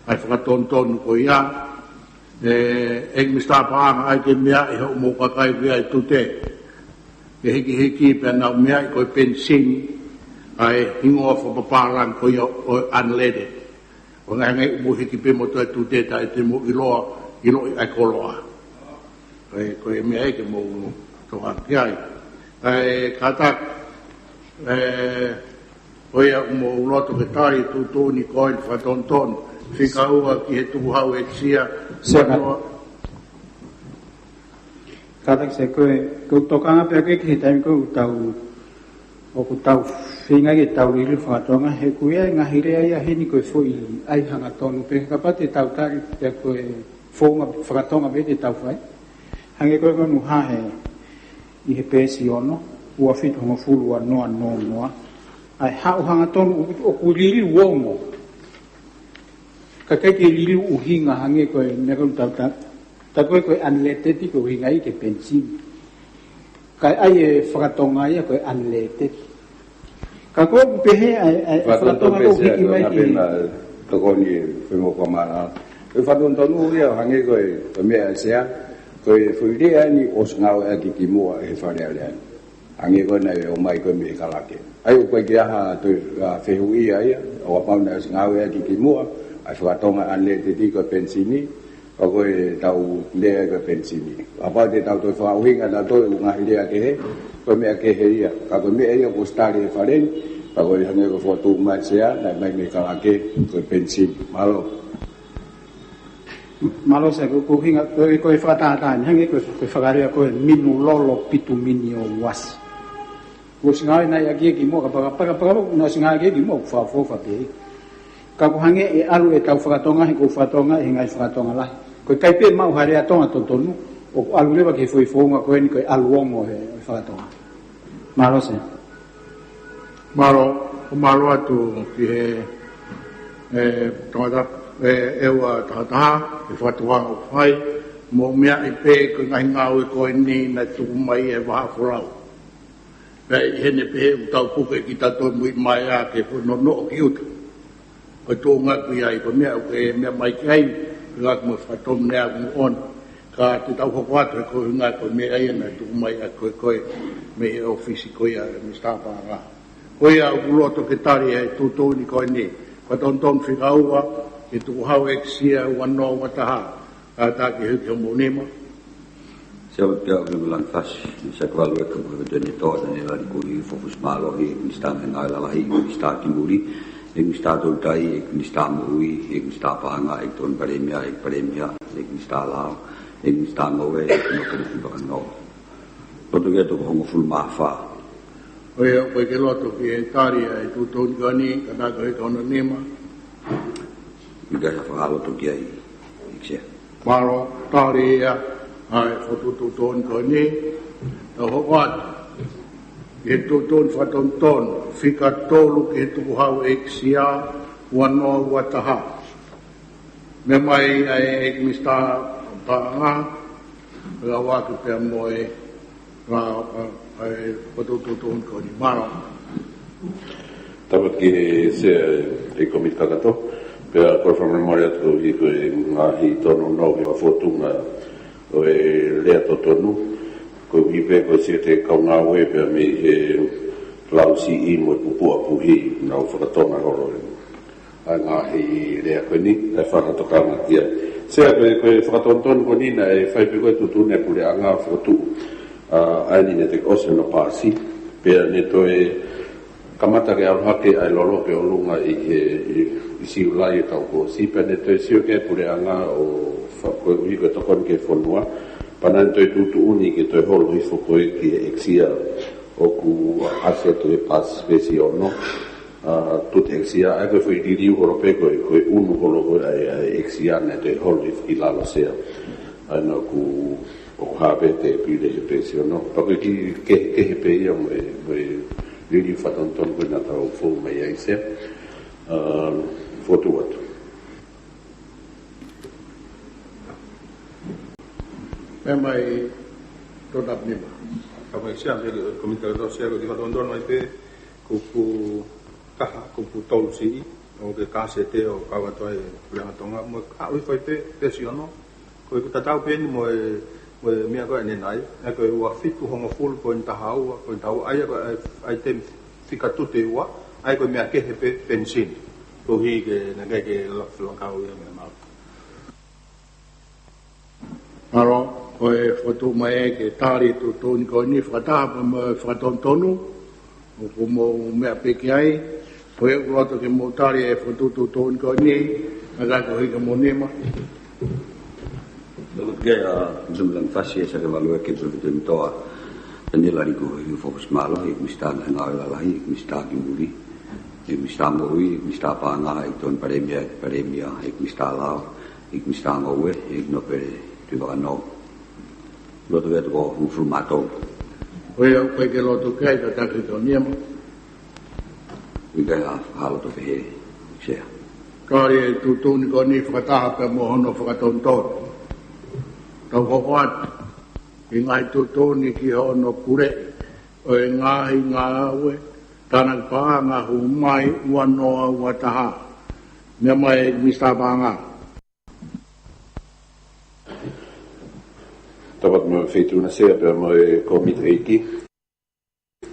ai whakatontonu ko ia, ek mista paanga ai ke mea i ho mo kakai via i tute. Ke hiki pe nau mea i koe pensin ai hingo fo paparang ko ia unleaded. O ngai umu hiki pe mo toi tute ta e te mo ilo i ai koloa. Koe mea e ke mo toha ki ai. Katak ko ia umu uloto ke tari tutu ni koe whatontonu. Whika ua ki he tuku hau e tia. Katak se koe tokanga pia ke ki he taimi koe o ku tau whinga ke tau riri whakatonga he kuia ngahi rea ia heni koe fo i ai hanga tonu pe kapate tau tari pia koe whonga whakatonga pe te tau whai hange koe konu hahe i he pēsi ono ua whitu honga fulu a noa ai hau hanga tonu o ku riri uongo ka ke lili uhinga hange koe meko tau ta koe unleaded ko hinga i ke pensin kai ai whakatonga ia koe unleaded ka koe pehe ai whakatonga ko hiki mai ki toko ni whengo kamana e whatontonu ia hange koe mea sea koe whirea ni os ngau e ki mua e wharea lea hange koe nei o mai koe me kalake ai koe ki aha tu whehui ia o apauna os ngau e ki mua ai whakatonga unleaded ko pensini, o koe tau lea ko pensini. Apa te tau toi whauhinga na toi ngahi lea ke he, koe mea ke he ia. Ka koe mea ia ko stari e wharen, ka koe hange ko whotu mai sea, na mai me kalake koe pensini. Malo. Malo se ko hinga koe whakatataan, hange koe whakarea koe minu lolo pitu mini o was. Ko singai nai aki ki mo, ka paka na singai aki ki mo, whawhofa pe. Ka ko hange e alu e tau whakatonga he ko whakatonga he ngai whakatonga lahi. Koe kaipe mau harea tonga totonu, o alu lewa ke whoifonga koe ni koe alu ongo he whakatonga. Malo se. Malo atu ki he tonga ewa tahataha, e whatuanga o whai, mo mea i pe koe ngahi ngau e koe ni na tuku mai e waha whorau. Pea i hene pehe u tau puke ki tato mui mai a ke whonono o ki utu. Ko tōnga kui ai, ko mea mai ki ai, ngā kuma whatom nea kuma on, ka te tau hokoatu e koe ngā koe mea ai ana tuku mai a koe me e ofisi koe a Mustafa ngā. Koe a uloto ke tari e tūtōni koe ni, ka tonton whikaua, ke tuku hau e kisia wano wataha, ka tā ke huki homo nema. Siapa pia o bilang fas, saya kalau ke berjani to dan ia di kuri fokus malo hi mista mengai lalahi mista kimuri mista tautai, mista mui, mista pahanga, ton paremia, mista lao, mista ngowe, no kena no. Lotu ke to hongo ful mafa. Oia koe ke loto ki e tari e tūtōni gani, kada koe kauna nima. Mika sa whakalo to ki ai, iksia. Maro tari ia, ai whakutūtōni gani, na hoat, e tūtōni whatonton, whika tōlu ki he tukuhau e ksia, wanoa wataha. Me mai e mista paanga, la watu pia moe, whatututun ko ni maro. Tapat ki se e komita kato, pia korfa memoria ko i ko ngahi tono no ki wafotunga o e lea to tonu, ko i pe ko se te kaunga we pia me e lausi i mo pupua puhi na whakatonga horo a ngahi lea ko ni, e whakatokanga kia. Se a koe whakatonton ko ni na e whaipe koe tutune pule a ngā whakatu. Aini ne te ose no pasi, pia ne toe kamata ke aruhake ai lolo ke olunga i siulai e tau ko sipa ne toe sio ke pure anga o koe ui koe tokon ke whanua, panan toe tutu uni ke toe holo hifo koe ki e eksia o ku ase toe pas vesi ono, tut eksia, ai koe fui diriu horope koe unu holo koe ai eksia ne toe holo hifo ki lalo sea, ai no ku o hape te pide he pesio no pako ki ke he pe ia mo really fatonton ko na tau fo mai ai se foto watu Memai todap nima. Kama sia le komita do sia ko di fatonton mai pe ku kaha ku tolu si o ke kasete o kawa toi la tonga mo ka wi foi pe pesio no ko ku tatau pe ni mo mea koe ane nai, e koe ua whitu hongo fulu koe nta haua, koe nta haua, aia ai te whikatute ua, ai koe mea kehe pe pensin, ko hi ke na kai ke lakau ia mea mau. Maro, koe whatu mai ke tāri tu tōni koe ni whataha pa mo whatontonu, o ko mo mea peke ai, koe uroto ke mo tāri e whatu tu tōni koe ni, na kai koe hika mo nema. Gaya jumlan fasi sa ke value ke president toa nila riku yu fokus malo ik mista na ngala lahi ik mista gimuri ik mista morui ik mista panga ik ton paremia ik mista lao ik mista ngowe ik no pere tu va no lo to vedo un formato Oia koe ke loto kai ka taki to niema. Gaya halo to he sia Kari e tutuni ko ni whakataha pe mo hono whakatonton. Tau hoat, i ngai tutuni ki hono kure, o e ngahi ngā aue, tānak pāanga hu mai wanoa wataha. Mea mai mista pāanga. Tapat mo whetuna sea pia mo e komit eiki.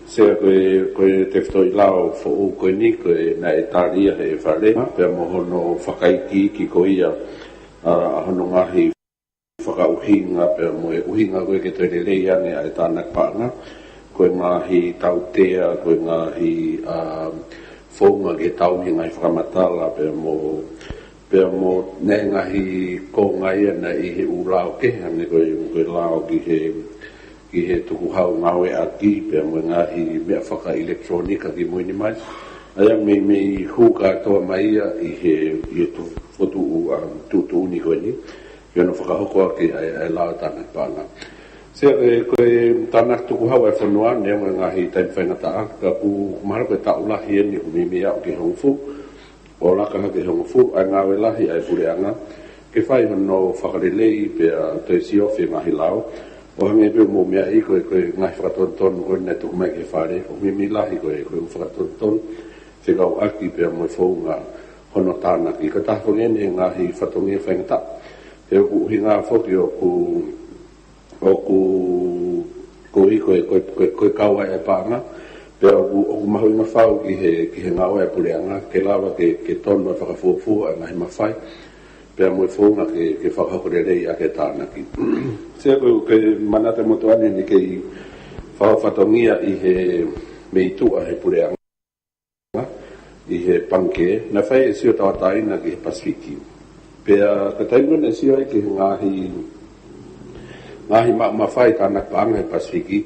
Sea koe te whtoi lao fo o koe ni, koe na e tāria he e whare, pia mo hono whakaiki ki ko ia a hono ngahi whakauhinga, pia mo e uhinga koe ke toi rei ane a e tānak pāanga, koe ngahi tautea, koe ngahi whaunga ke tauhi ngai whakamatala, pia mo ne ngahi ko ngai ana i he urao ke, ane koe lao ki he tuku hau ngawe aki, pia mo ngahi mea whaka elektronika ki moini mai, aya me huka toa mai i he fotu tutu uni koe ni, pia no whakahoko ake ai lao tānak pāanga. Sea koe tānak tuku hau e whanua, nea mo ngahi taim whaingataa, ka pu mahara koe taulahi eni humimi au ki hongfu, o lakaha ke hongofu, ai ngawe lahi ai pureanga, ke whai hono whakarelei pia toi siofi ngahi lao, o hange pia mo mea i koe ngahi whakatonton koe ne tuku mai ke whare, o mimi lahi koe whakatonton, whikau aki pia mo whaunga hono tānaki, ka tahongene ngahi whatongia whaingata, e ku hinga whoki o ku i koe kaua e pāna, pia o ku mahu i mawhau ki he ngaua e pureanga, ke lawa ke tono e whakafuafua e ngahi mawhai, pia mo e whaunga ke whakahokorerei a ke tānaki. Sea koe manate motoane ni kei whakatongia i he meitua he pureanga, i he panke na fai e sio tawatai na ki he Pasifiki pea ka taingo na sio e ki ngahi mawhai tāna paanga he Pasifiki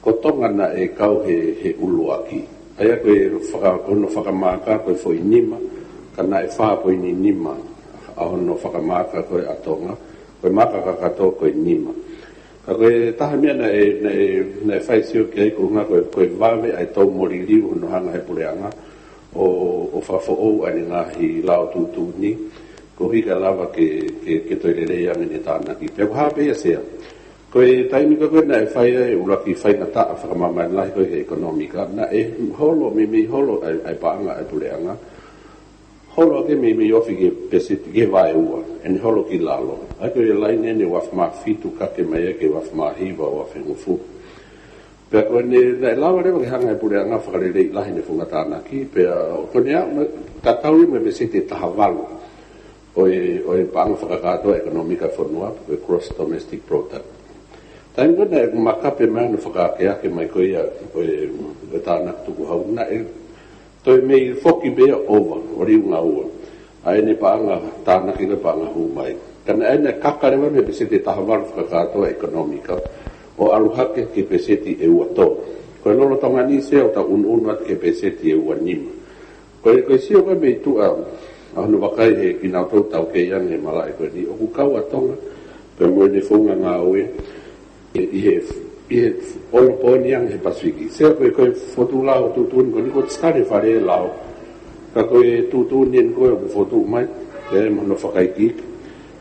ko tonga na e kau he uluaki aia koe hono whakamaka koe fo inima kana e wha po inima a hono whakamaka koe atonga koe maka kakato koe nima ka koe taha mea na e whai sio ki ai kurunga koe wawe ai tau mori liu hono hanga he pureanga o whafo ou ane ngahi lao tūtūni ko hika lava ke toirerei ame ne tāna ki pia kuha pia sea koe taimika koe na e whai e uraki whai na taa whakamamai lahi koe he ekonomika na e holo me holo ai paanga ai pureanga holo ke me ofi ke pesiti ke vai ua en holo ki lalo ai koe lai nene wafma fitu kake mai ke wafma hiva wafengufu pe ko ne la lawa re ke hanga pure anga fakare le la hine funga tana ki pe ko ne ta tau me besite tahavalu o pang fakakato economica fornua pe cross domestic product tan ko ne makape man fakake ke mai ko ia ko tana tu ko hauna e to me foki be over ori nga ua ai ne panga tana ki le panga hu mai kana ene kakare me besite tahavalu fakakato economica o aluhake ke peseti e uato. Koe lolo tonga ni se o ta ununat ke peseti e uanima. Koe sio koe me tu a hanu wakai he ki nautou tau ke ian he malai koe ni. Oku kau atonga, pe moe ne funga ngā oe, i he olo poni ang he Pasifiki. Sea koe fotu lao tutun, koe ni koe skare whare lao. Ka koe tutun nien koe o fotu mai, ke mano whakai kik,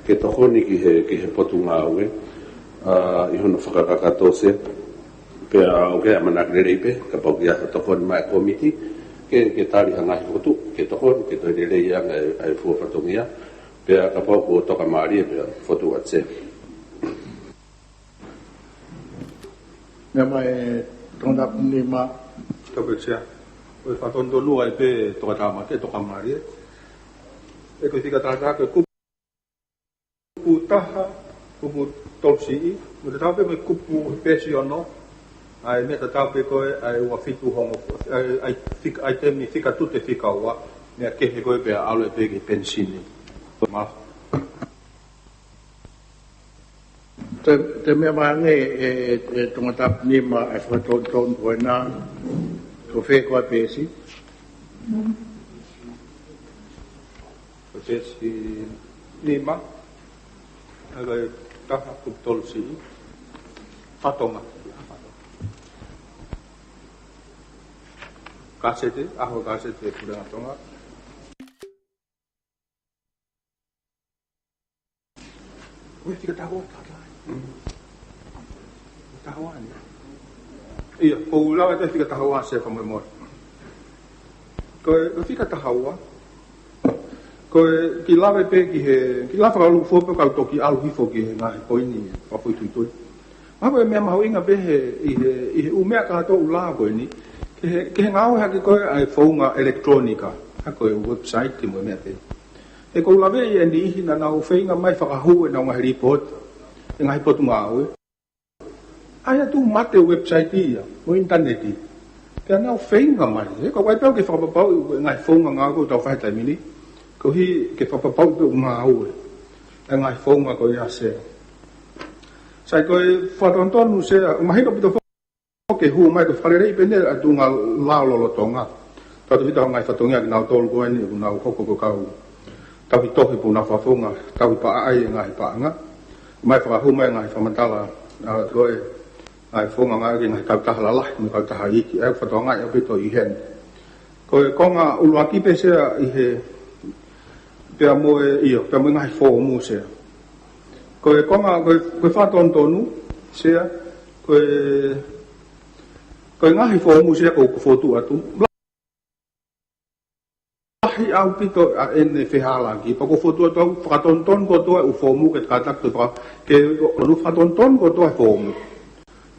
ke tohoni ki he potu ngā oe. I hono whakakakato se pea o kea manakere pe ka pau ki ata tokon mai komiti ke tari hangahi fotu ke tokon ke toi rei ang ai fua whatongia pea ka pau ko toka maari pea fotu atse Nea mai tonga ni ma Tabe sea o whatondo lua e pe toka tama ke toka maari e koe tika tata ke kupu taha kupu topsi mo te taupe me kupu pesi ono ai me te taupe koe ai ua fitu hongo ai temi fika tute fika ua mea kehe koe pea alo e pegi pensini ma te mea maange e tongatap ni ma e whatonton koe na ko whe koe pesi pesi lima ai taha kutolsi fatonga kasete aho kasete pura tonga we fica tahu tahuan iya ko lawa te fica tahuan se fa mo ko fica tahuan ko ki lava pe ki lava lu fo pe ka toki alu hifo ki nga ko ini pa po tu ma ko me ma inga be i u me ka to ula ko ni ke nga o ha ki ko ai fonga electronica ha ko website ki mo me te e ko lava e ni hina na o feinga mai fa hu na nga report nga report nga o ai tu mate website ia mo internet i ke na o feinga mai ko wai pe ke fa pa nga fonga nga ko to fa ta mini ko hi ke papapau pe uma au e ngai fonga ko ia se sai ko fatonton se mahino pito ke hu mai ko falere pende atu nga lao lo tonga ta tu ngai fatonga na tol ko ni na ko ko kau ta vi to pu na fa fonga ta vi pa ai ngai pa nga mai fa hu mai ngai fa mantala ko ai fonga ngai ngai ta ta la la ni ka ta hai ki e fatonga e pito i hen ko nga uluaki pe se i he pe mo io pe mo ngai fo mo se ko konga ko fa ton tonu se ko ngai fo mo se ko fo tu atu lahi au pito en fe hala ki pa ko fo tu atu fa ton ko to u fo mo ke ka tak to ke lu fa ton ko to fo mo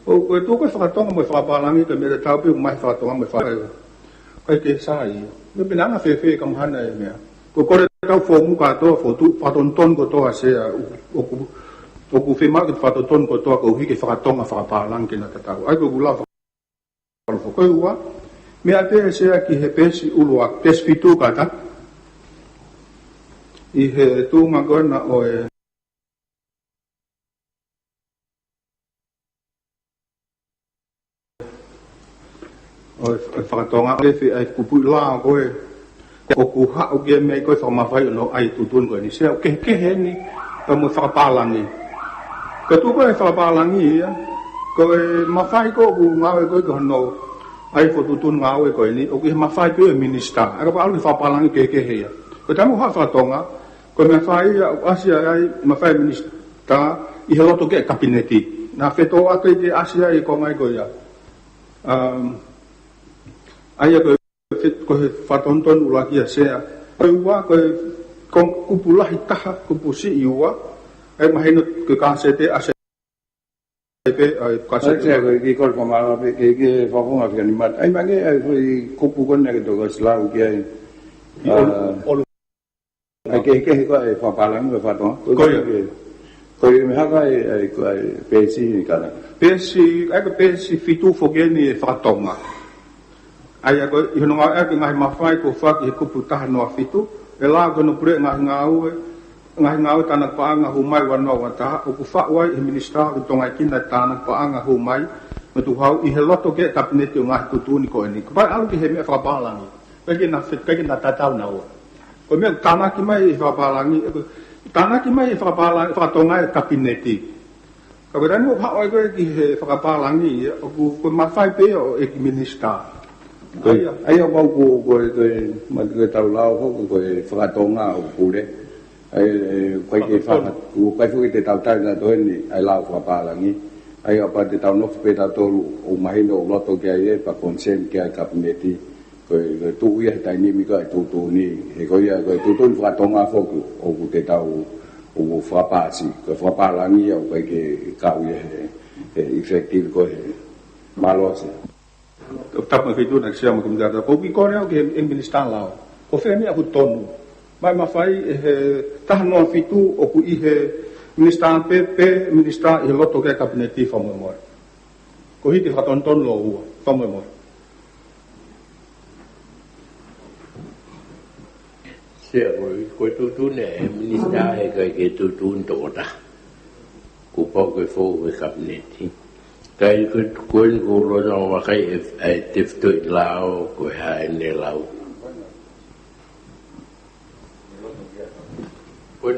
ko to ko fa ton mo fa pa langi ke me ta pe mai fa ton mo fa ko ke sai me benanga fe kam hana e me ko tau fo mu ka to fo tu fa ton ko to ase o ku fe ma ke fa ton ko to ko hi ke fa tonga fa pa lang ke na ta ai ko gula fo ko wa Mea te sea ki he pesi ulua, pesi fitu kata. I he tu ngagona o e whakatonga le fi ai kupu la koe o ku ha o ge me koe whamawhai no ai tutun koe ni sea ke he ni pa mo whakapalangi ka tu koe whakapalangi ia koe mawhai ko ku ngawe koe ka no ai fo tutun ngawe koe ni o ki mawhai koe minista aka pa alu whakapalangi ke he ia ko tamu ha whakatonga koe mawhai asia ai mawhai minista i he loto ke kabineti na wheto atu i te asia i kongai koe ia aia koe whatonton ula kia sea. Koe ua, koe kupu lahi taha, kupu si i ua. Ai mahino koe kāsete ase. Saya koe ki kol pamala pe ke whakonga whika ni mat. Ai mange ai koe kupu kone ke toko silau ki ai. Ai ke koe whapalang koe whatonga. Koe me haka ai koe pesi ni kara. Pesi, ai koe pesi fitu whogeni e whatonga. Ai ako i hono ngā eke ngahi mawhai ko whaki he kupu taha noa fitu, e lā kono pure ngahi ngāue tāna paanga humai wanoa wataha, o ku whauai he ministra o tonga kina tāna paanga humai, me tu hau i he loto ke kabineti o ngahi tutuni ko eni. Kupai alu ki he mea whapalangi, kaki na tatau na ua. Ko mea tāna ki mai i whapalangi, tāna ki mai i whakatonga e kabineti. Ka werani o hauai koe ki he whakapalangi, o ku mawhai pe o e ki ministra. Ai au mau koe tau lao koe whakatonga o kure. Ai koe ke koe fuki te tau tai na toheni ai lao whakapalangi. Ai au pa te tau nofu pe tau tolu o mahino o loto ki ai e pa konsen ki ai kabineti. Koe tu ia tai nimi koe tutu ni. He koe ia koe tutu ni whakatonga foku o ku te tau o whakapasi. Koe whakapalangi au koe ke kau ia he effective koe malose. Tapu fitu na sia mo kumdata ko ki kore o ke minister lao ko fe mi aku tonu mai mafai he tahno fitu o ku i he minister pe minister i loto ke kabineti fa mo mo ko hiti fa ton lo u fa mo mo sia ko tu ne minister he ke tu ndo ta ku po ko fo ke kabineti kai kun guru no wa kai tiftu lao ko ha ne lao kun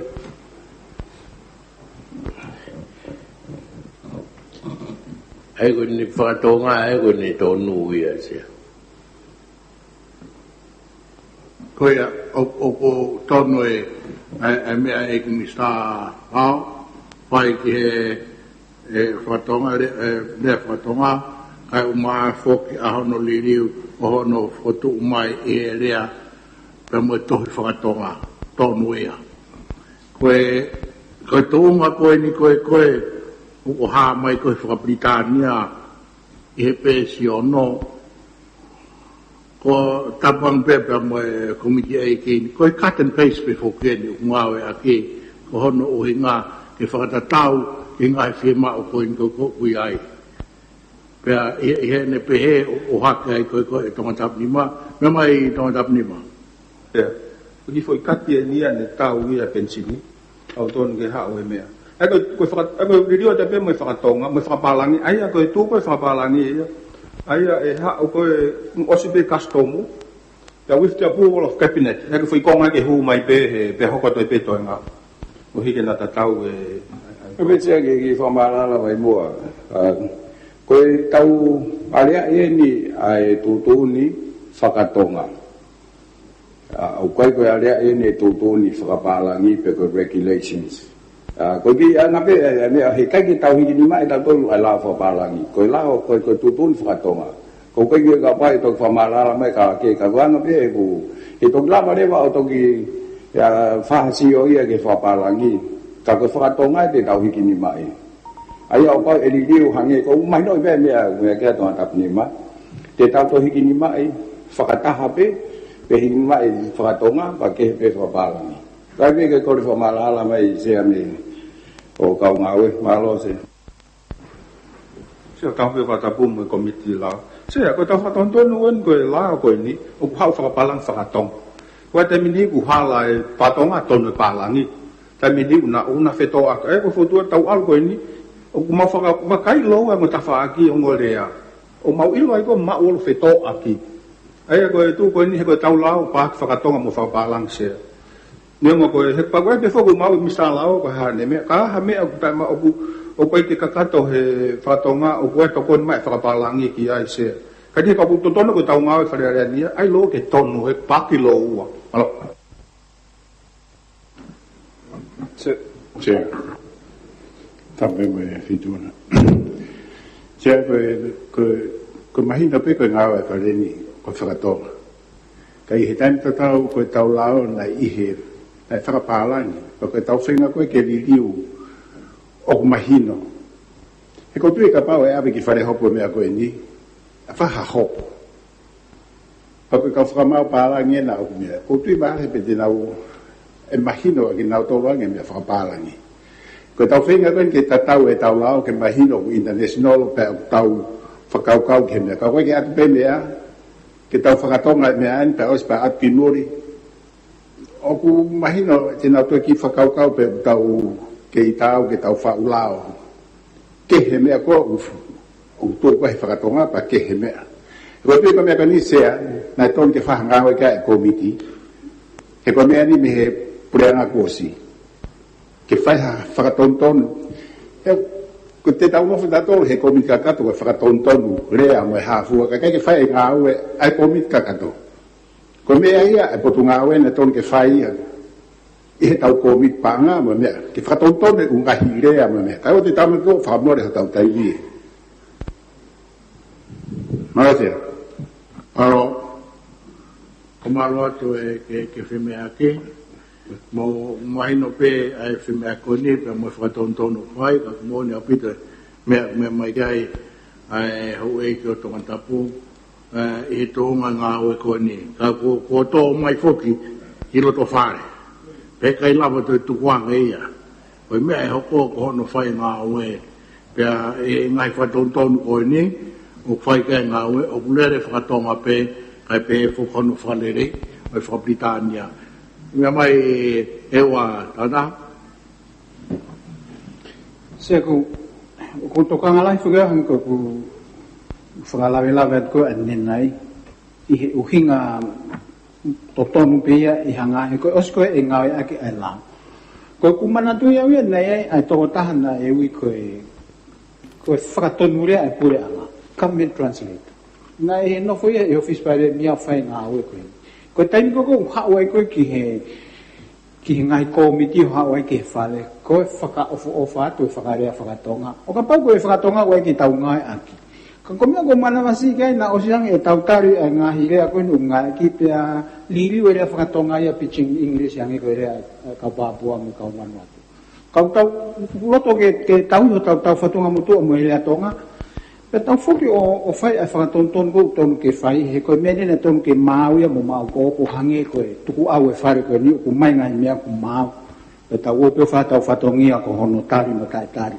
ai kun ni fa to nga ai kun ni to nu ya se ko ya o tono e me ai ki sta ha pai ki e whatonga le whatonga kai uma foki a hono liriu o hono fotu umai e rea pe mo tohi whatonga tonu ea koe tounga koe ni koe o ha mai koe Whakabritania i he pēsi o no ko tapang pepe mo e komiti e kini koe cut and paste pe fokeni o ngawe a ki ko hono o hinga ke whakatatau inga e whima o koe ko kui ai. Pea i ne pehe o hake ai koe e tonga tapnima, me mai tonga tapnima. Pea, ki foi kati e nia ne tau ia pensini, au tonu ke hao e mea. Ako ririo te pe mo whakatonga, mo whakapalangi, ai ako e tū koe whakapalangi ia. Ai e hao koe osipe kastomu, pea with the approval of cabinet, ako foi konga ke hu mai pe hokoto e pe toenga. O hike na tatau e Ko betia ki whamarala mai mua. Koe tau alea e ni ai tutuni whakatonga. Au koe alea e ni tutuni whakapalangi pe koe regulations. Koe ki anape he kai ki tau hiki ni mai tau tolu ai lao whakapalangi. Koe lao koe tutuni whakatonga. Koe ki ka pai tok whamarala mai ka ke ka wanga pe e ku. He tok lama rewa o toki whahasi o ia ke whakapalangi. Ka koe whakatonga te tau hiki ni mai. Ai au pau e li liu hange ko mai noi pe mea kia tonga tapni ma. Te tau to hiki ni mai whakataha pe hiki ni mai whakatonga pa ke pe whapalangi. Kai pe ke kore whamalala mai sea me o kau ngawe malo se. Sia tau pe whatapu mo komiti lao. Saya ko tau whatonton nuan ko la ko ni o hau whakapalang whakatong. Ko te mini ku hala e patonga tonu palangi. Te mini una wheto aka ko fotua tau al ko ni o ku mau whakai loa mo ta whaaki o ngorea. O mau ilo ai ko mau lo wheto aki. Ai ko tu ko ni he ko tau lao pa whakatonga mo whakapalang se. Ni ngo ko he pa ko pe foku mau mista lao ko ha ne me ka ha me o pa ma o koe te kakato he whatonga o koe to kon mai whakapalangi ki ai se. Kadi ka puto tono ko tau ngau e wharearea nia, ai lo ke tonu he paki lo ua. Alo. Se, tape me fituna. Se ko mahina pe ko ngau e whareni ko whakatonga. Kai he taimi tatau ko tau lao na ihe, na whakapalangi, ko tau whenga koe ke liliu, o mahino. E ko tui ka pau e awe ki whare hopo mea koe ni, a whaha hopo. Pako ka whakamau pālangi e nao mea, ko tui maare pe te nau e mahino a ki nau tōwange mea whakapālangi. Ko tau whenga koe ke tatau e tau lao ke mahino ku international pe au tau whakaukau ke mea. Ka koe ke atu pe mea, ke tau whakatonga mea an pe os pa atu ki nori. O ku mahino te nau tue ki whakaukau pe tau ke i tau ke tau whaulao. Ke he mea ko o tui koe whakatonga pa ke he mea. Ko tui ko mea ka ni sea, nai tōn ke whahangawe ka e komiti, he ko mea ni me he pureanga kōsi. Ke whakatontonu. Ko te tau nofu tatolu he komiti kakato ko whakatontonu, rea mo e hafua, ka kai ke whai ngā ue ai komiti kakato. Ko mea ia, e potu ngā ue na tōn ke whai ia, i he tau komit panga mo mea, ke whakatontone ungahi rea mo mea. Kai o te tau mea whakamore ha tau taiwi e. Maratea. Aro, ko maro atu e ke whime ake, mo mahino pe ai whime ako ni, pe mo whakatontono whai, ka kumone au pita, mea mai kai, ai hau e ki o tonga tapu, i he tohunga ngā ue ko ni. Ka ko tō mai foki, i loto whare. Pe kai lava tu tukuanga ia. Koe mea e hoko ko hono whai ngā ue. Pea e ngai whatontonu ko ni, o whai kai ngā ue, o kulere whakatonga pe, kai pe e whokono whalere, o e whakapritania. Mea mai e wa tata. Se ko tokanga lai whakahang ko whakalawe ko anenai, i he uhinga totonu pia i hanga, e koe osko e ngawe ake ai lao. Koe kumana tui au ia nei ai toko tahana e ui koe whakatonu rea e pure anga. Come and translate. Nā e nofo ia e office pare mia whai ngā ue koe. Koe taimi koko hao ai koe ki he ngai komiti o hao ai ki he whale. Koe whakaofo ofa atu e whakarea whakatonga. O ka pau koe whakatonga koe ki tau ngai aki. Ka komia ko mana wasi kai na osiang e tau tari ai ngā hirea koe nu ngai ki pia liriu e rea whakatonga ia pitching English yang e koe rea kaupapua mo kaumanu atu. Kau tau loto ke tau ho tau whatonga mutu o mo he rea tonga. Pe tau foki o whai ai whakatonton ko tonu ke whai, he koe mene na tonu ke mau ia mo mau ko o hange koe, tuku au e whare koe ni uku mai ngai mea ku mau. Pe tau o peo whatau whatongia ko hono tari ma kai tari,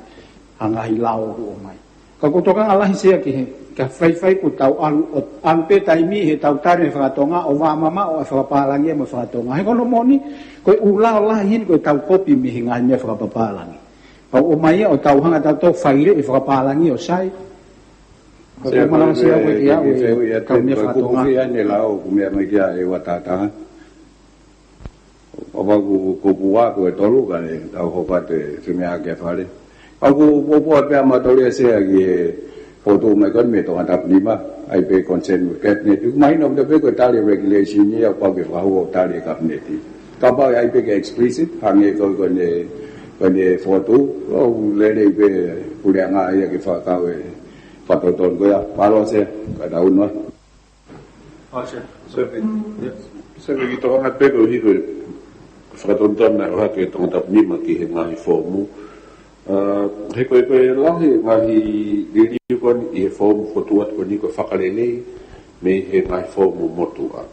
hangahi lao o mai. Ka kutokang alahi sea ki he, ka whai ku tau alu pe taimi he tau tari e whakatonga, o wā mama o e whakapalangi e mo whakatonga. He kono moni, koe ulao lahi hin koe tau kopi mi he ngai mea whakapalangi. Pau o mai o tau hanga tau tau whaire e whakapalangi o sai. Saya malam siapa dia? Saya tahu ni kubukian ni lau kumia mereka lewat tata. Apa kubuat ku tolu kan? Tahu hokat semua agak fale. Aku buat apa matolnya saya lagi foto mereka ni tu antap lima. IP consent cabinet. Main of the big tali regulation ni apa ke fahu tali cabinet. Kapal IP ke explicit hanya kau kene foto. Oh lele IP punya ngaya ke fakau. Patoton ko ya, palo siya, kada uno. Sabi kita orang pego higo, patoton na orang kita tap ni maki hengahi formu. Heko lahi ngahi diri kon I formu fotuat ko ni ko fakalele me hengahi formu motua.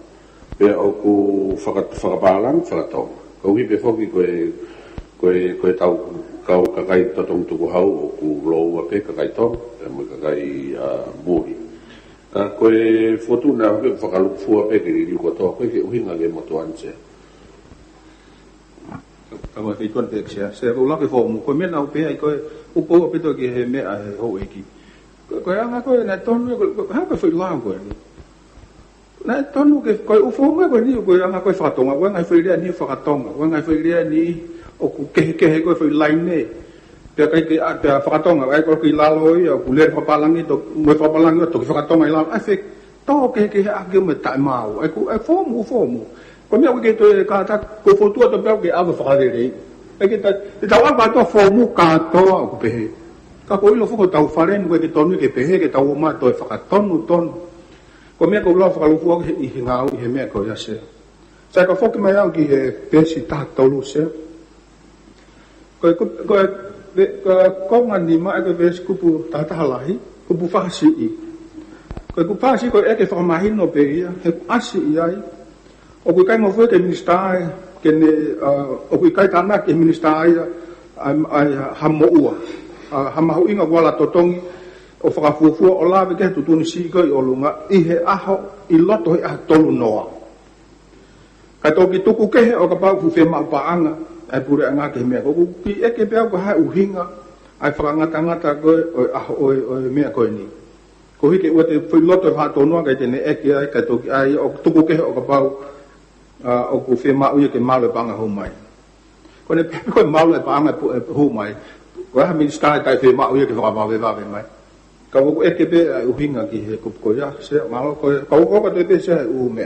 Pe aku fakapalang fakatong. Ko hibe foki ko tau kau kakai totong tuku hau o ku loa pe kakai tong mo kakai muri koe fortuna ke whakalupua pe ke riu kotoa koe ke uhinga ke motoanse. Kama ke tuan pe sia se ko la ke fo mo ko me na pe ai ko upo pe to ke he me a ho eki ko anga ko na tonu ko ha ko foi la ko ni na tonu ke ko ufo me ko ni ko anga ko fa tonga wa ngai foi ria ni fa tonga wa ngai foi ria ni o ku ke ko foi line ne pe kai ke a fa tonga ai ko ki la loi o ku le fa palangi to mo fa palangi to fa tonga la ai fe to ke a ke me ta mau ai ku ai fo mo ko me ke to ka ta ko foto to pe ke ava fa re e ke ta wa ba to fo mu ka to ku pe ka ko lo fo ko ta fa re no ke tonu ke pe ke ta o ma to fa ka tonu ko me ko lo fa lo fo ke I hinga I me ko ya se sa ko fo ke me au ki pe si ta to lu se ko ngani ma ke ve ku pu ta lahi ku pu fa si I ko fa si ko e ke fa ma hin no pe ya ke asi ai o kui kai ngofu ke ministai ke ne o kui kai tana ke ministai ai hamo ua hama inga wala totongi o whakafuafua o lawe ke tutuni siko I o lunga I he aho I loto he aho tolu noa kai toki tuku kehe o ka pau fufe maupaanga ai pure anga ke mea ko ki eke pea ko hai uhinga ai whakangata koe o aho o mea koe ni ko hike ua te fui loto he aho noa kai tene eke ai kai toki ai o tuku kehe o ka pau o ku fe mau ye ke mau le panga ho mai ko ne pe ko mau le panga ho mai ko ha min sta ta fe mau ye ke va mai ka ko e ke be u hinga ki he ko ya se mau ko te pe se u me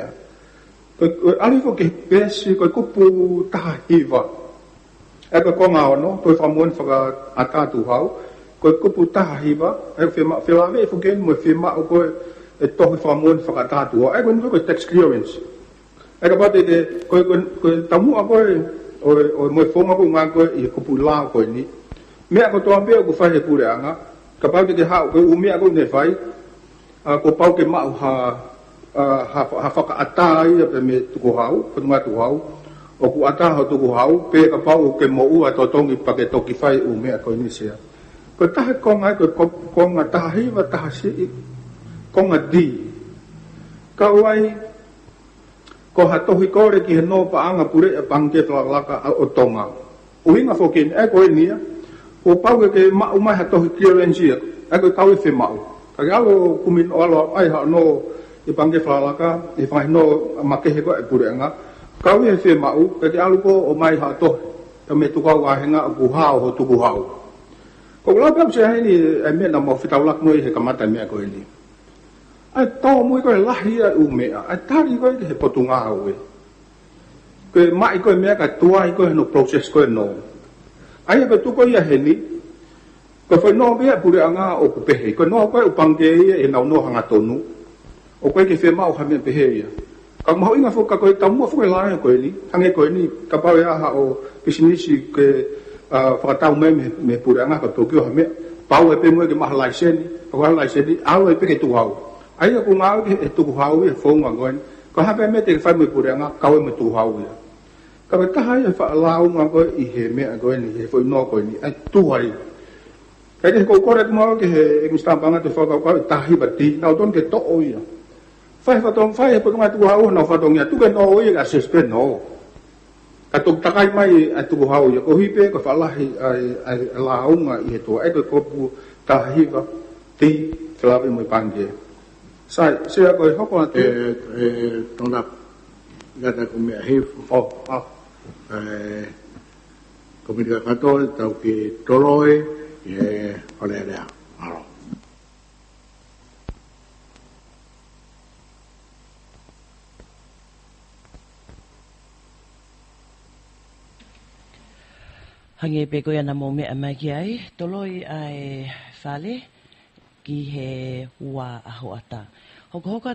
ko ali ko ke pe si ko pu ta hiva e ko nga no to fa mon fa ata tu hau ko pu ta hiva e fe la ve fo ke mo fe mau ko e to fa mon fa ata tu e ko no ko text clearance e ka pate te ko tamu a koe o mo fonga ko nga koe I ko pula ko ni me ko to ambe ko fa he pure anga ka pate ke ha ko u me ko ne fai ko pau ke ma ha fa ka ata I pe me tu ko hau ko nga tu hau o ku ata ha tu ko hau pe ka pau ke mo u a to tongi pa ke to ki fai u me ko ni se ko ta ko nga ko nga ta hi wa ta si ko nga di ka wai ko hatohi kore ki he no paanga pure e pangke laka o tonga uhinga fokin e ko nia o pau ke ma umai hatohi clearance e ko tau fe mau ka galo kumin alo ai ha no e pangke laka e fai no make he ko e pure nga ka we fe mau ke alu ko o mai ha to te me tu ka wa henga ku hao ho tu ku hao ko la pam se ni e me na mo fitau lak no he kamata me ko ni ai to mo ko lahi a u me a tari ko he potunga we ke mai ko me ka tua ko no process ko no ai be tu ko ya he ni ko foi no be pure anga o ku pe ko no ko upangke e na no hanga tonu o ko ke fe mau ha me pe he ya ka mo inga fo ka ko tamu fo la ko ni hange ko ni ka pa ya ha o business ke fa tau me pure anga ko Tokyo ha me pau e pe mo ke ma license ko license au e pe ke tu hau ai ko ngau ke tu hau e fo ngon ko ha pe me te fa me pure nga ka me tu hau ya ka ba ta ha fa lau nga ko I he me ko ni he fo no ko ni ai tu ai ka ke ko re mo ke he mi sta banga te fa ka ta hi ba ti na don ke to o ya fa ton fa po nga tu hau no fa ton ya tu ke no o ya se spe no ka tu ta kai mai a tu hau ya ko hi pe ko fa la hi ai lau nga I to ai ko pu ta hi ba ti fa la me pangge sai se ko hoko te tona gata ko me he ko me ka to tau ki toloi e ole rea aro hange pe ko yana mo me mai ki ai toloi ai fale ki he wa aho ata hoka